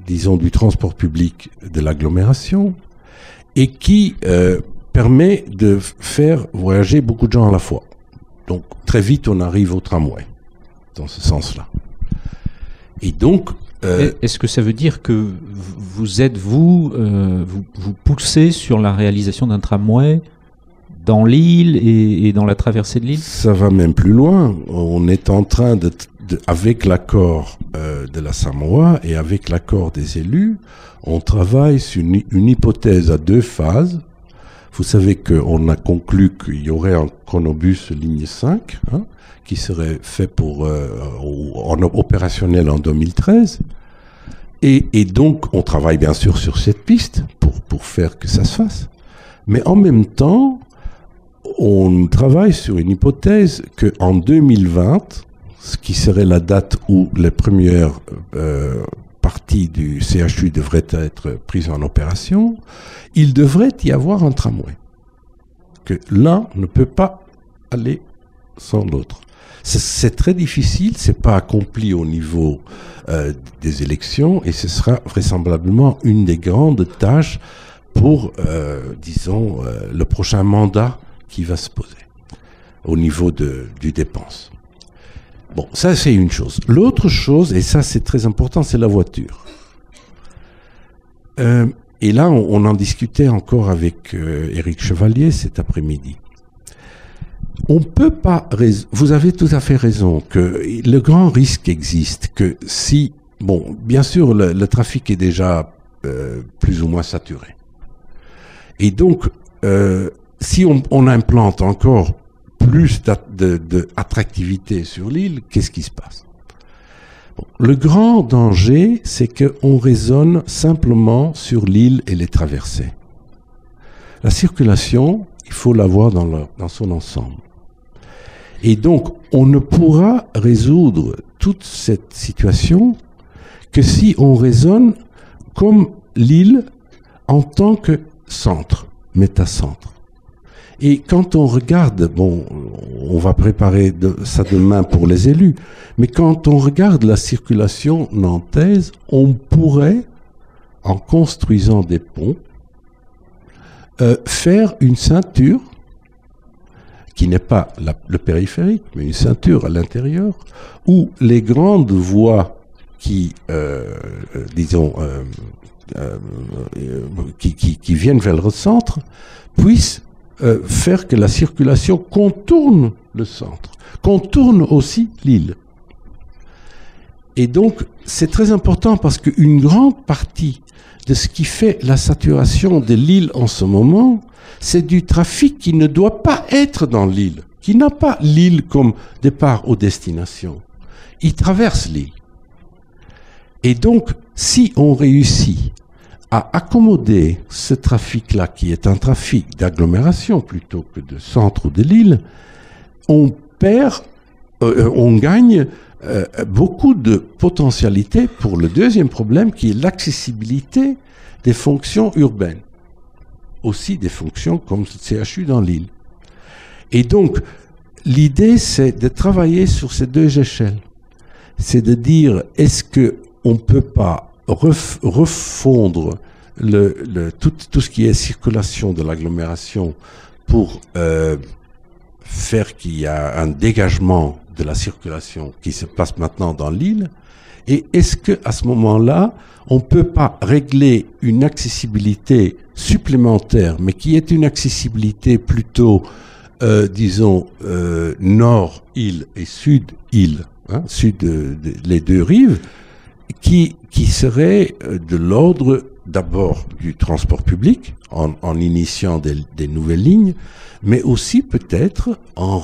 disons, du transport public de l'agglomération et qui permet de faire voyager beaucoup de gens à la fois. Donc, très vite, on arrive au tramway, dans ce sens-là. Et donc... Est-ce que ça veut dire que vous poussez sur la réalisation d'un tramway dans l'île et dans la traversée de l'île ? Ça va même plus loin. On est en train avec l'accord de la Samoa et avec l'accord des élus, on travaille sur une hypothèse à 2 phases. Vous savez qu'on a conclu qu'il y aurait un chronobus ligne 5, qui serait fait opérationnel en 2013. Et donc, on travaille bien sûr sur cette piste pour faire que ça se fasse. Mais en même temps, on travaille sur une hypothèse qu'en 2020, ce qui serait la date où les premières parties du CHU devraient être prises en opération, il devrait y avoir un tramway. Que l'un ne peut pas aller sans l'autre. C'est très difficile, c'est pas accompli au niveau des élections et ce sera vraisemblablement une des grandes tâches pour, disons, le prochain mandat qui va se poser au niveau du dépense. Bon, ça c'est une chose. L'autre chose, et ça c'est très important, c'est la voiture. Et là, on en discutait encore avec Éric Chevalier cet après-midi. On peut pas, vous avez tout à fait raison, que le grand risque existe, que si, bon, bien sûr, le trafic est déjà plus ou moins saturé. Et donc, si on implante encore plus d'attractivité sur l'île, qu'est-ce qui se passe ? Bon, le grand danger, c'est qu'on raisonne simplement sur l'île et les traversées. La circulation, il faut la voir dans son ensemble. Et donc, on ne pourra résoudre toute cette situation que si on raisonne comme l'île en tant que centre, métacentre. Et quand on regarde, bon, on va préparer ça demain pour les élus, mais quand on regarde la circulation nantaise, on pourrait, en construisant des ponts, faire une ceinture qui n'est pas le périphérique, mais une ceinture à l'intérieur, où les grandes voies qui, disons, qui viennent vers le centre, puissent faire que la circulation contourne le centre, contourne aussi l'île. Et donc, c'est très important parce qu'une grande partie de ce qui fait la saturation de l'île en ce moment, c'est du trafic qui ne doit pas être dans l'île, qui n'a pas l'île comme départ ou destination. Il traverse l'île. Et donc, si on réussit à accommoder ce trafic-là, qui est un trafic d'agglomération plutôt que de centre ou de l'île, on gagne beaucoup de potentialité pour le deuxième problème, qui est l'accessibilité des fonctions urbaines. Aussi des fonctions comme le CHU dans l'île. Et donc, l'idée, c'est de travailler sur ces deux échelles. C'est de dire, est-ce qu'on ne peut pas refondre tout ce qui est circulation de l'agglomération pour faire qu'il y a un dégagement de la circulation qui se passe maintenant dans l'île, et est-ce qu'à ce moment-là, on ne peut pas régler une accessibilité supplémentaire, mais qui est une accessibilité plutôt, disons, nord-île et sud-île, les deux rives, qui serait de l'ordre d'abord du transport public, en initiant des nouvelles lignes, mais aussi peut-être en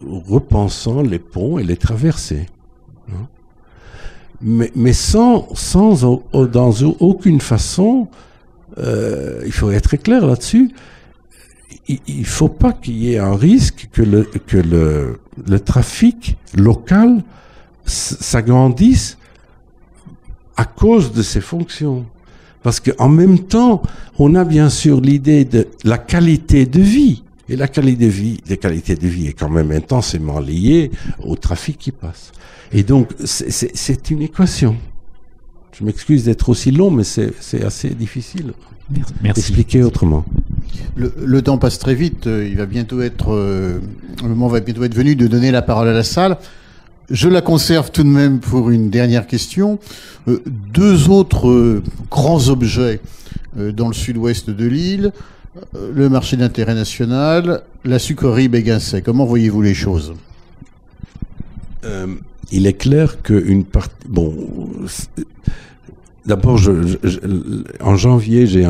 repensant les ponts et les traversées. Mais sans dans aucune façon, il faut être clair là-dessus, il ne faut pas qu'il y ait un risque que le trafic local s'agrandisse à cause de ces fonctions. Parce qu'en même temps, on a bien sûr l'idée de la qualité de vie. Et la qualité de vie est quand même intensément liée au trafic qui passe. Et donc, c'est une équation. Je m'excuse d'être aussi long, mais c'est assez difficile d'expliquer autrement. Le temps passe très vite. Il va bientôt être, le moment va bientôt être venu de donner la parole à la salle. Je la conserve tout de même pour une dernière question. Deux autres grands objets dans le sud-ouest de l'île, le marché d'intérêt national, la sucrerie Béguincet. Comment voyez-vous les choses ? Il est clair qu'une partie... Bon, d'abord, en janvier,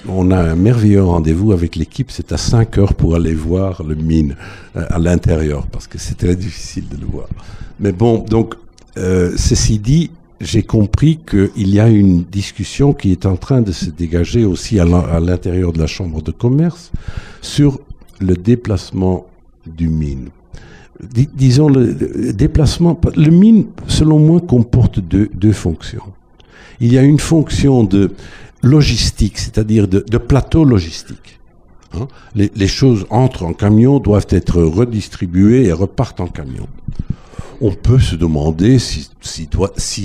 on a un merveilleux rendez-vous avec l'équipe. C'est à 5 heures pour aller voir le mine à l'intérieur, parce que c'est très difficile de le voir. Mais bon, donc, ceci dit, j'ai compris qu'il y a une discussion qui est en train de se dégager aussi à l'intérieur de la Chambre de commerce sur le déplacement du mine. Disons, le déplacement... Le mine, selon moi, comporte deux fonctions. Il y a une fonction de logistique, c'est-à-dire de plateau logistique. Les choses entrent en camion, doivent être redistribuées et repartent en camion. On peut se demander si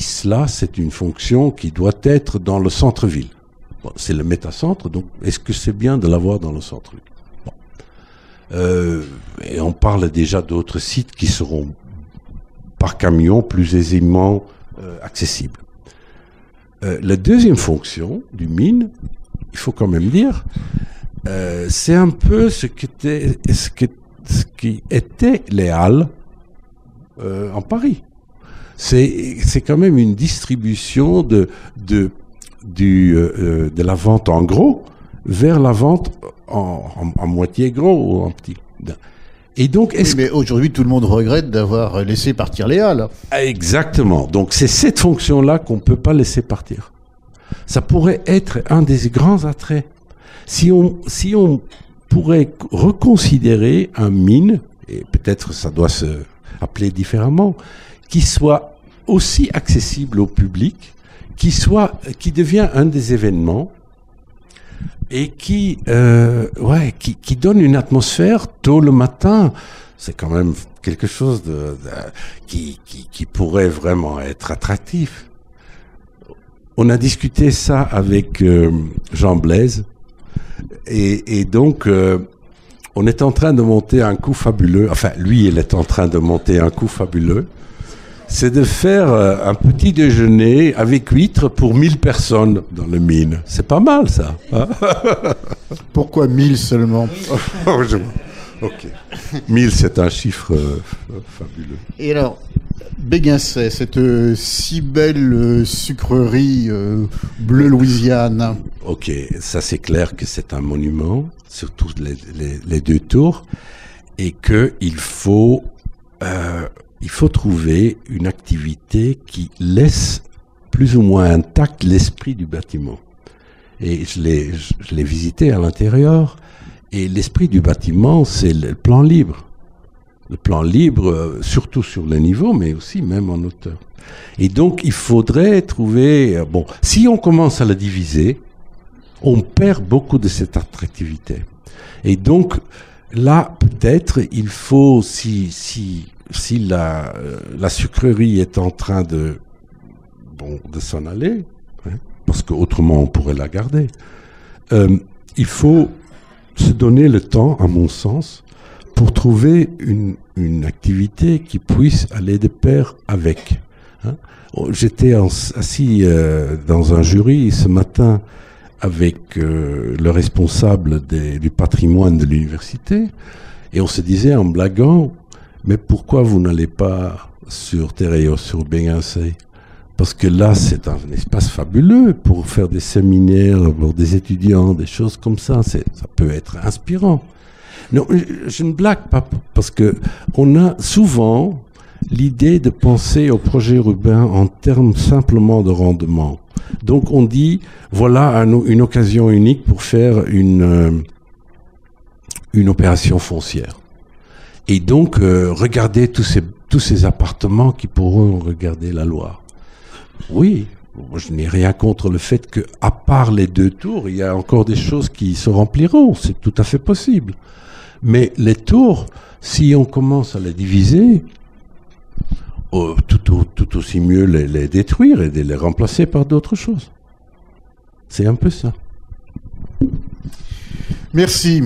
cela, c'est une fonction qui doit être dans le centre-ville. Bon, c'est le métacentre, donc est-ce que c'est bien de l'avoir dans le centre-ville ? Et on parle déjà d'autres sites qui seront par camion plus aisément accessibles. La deuxième fonction du mine, il faut quand même dire, c'est un peu ce qui était les halles en Paris. C'est quand même une distribution de la vente en gros vers la vente en moitié gros ou en petit. Et donc, mais aujourd'hui, tout le monde regrette d'avoir laissé partir les halles. Exactement. Donc, c'est cette fonction-là qu'on ne peut pas laisser partir. Ça pourrait être un des grands attraits. Si on pourrait reconsidérer un mine, et peut-être ça doit se appeler différemment, qui soit aussi accessible au public, qui devient un des événements, et qui donne une atmosphère tôt le matin. C'est quand même quelque chose qui pourrait vraiment être attractif. On a discuté ça avec Jean Blaise, et donc on est en train de monter un coup fabuleux. Enfin, lui, il est en train de monter un coup fabuleux. C'est de faire un petit déjeuner avec huîtres pour 1000 personnes dans le mine. C'est pas mal, ça. Hein? Pourquoi 1000 seulement? Ok. 1000, c'est un chiffre fabuleux. Et alors, Béguincet, cette si belle sucrerie bleue Louisiane. Ok, ça c'est clair que c'est un monument, surtout les deux tours, et qu'il faut... il faut trouver une activité qui laisse plus ou moins intact l'esprit du bâtiment. Et je l'ai visité à l'intérieur. Et l'esprit du bâtiment, c'est le plan libre. Le plan libre, surtout sur le niveau, mais aussi même en hauteur. Et donc, il faudrait trouver... Bon, si on commence à le diviser, on perd beaucoup de cette attractivité. Et donc, là, peut-être, il faut, si la sucrerie est en train de s'en aller, hein, parce qu'autrement on pourrait la garder, il faut se donner le temps, à mon sens, pour trouver une activité qui puisse aller de pair avec. Hein. J'étais assis dans un jury ce matin avec le responsable du patrimoine de l'université, et on se disait en blaguant, mais pourquoi vous n'allez pas sur Tereos, sur Benguensey? Parce que là, c'est un espace fabuleux pour faire des séminaires pour des étudiants, des choses comme ça. Ça peut être inspirant. Non, je ne blague pas, parce que on a souvent l'idée de penser au projet urbain en termes simplement de rendement. Donc on dit, voilà une occasion unique pour faire une opération foncière. Et donc, regardez tous ces appartements qui pourront regarder la Loire. Oui, moi, je n'ai rien contre le fait que, à part les 2 tours, il y a encore des choses qui se rempliront. C'est tout à fait possible. Mais les tours, si on commence à les diviser, tout aussi mieux les détruire et de les remplacer par d'autres choses. C'est un peu ça. Merci.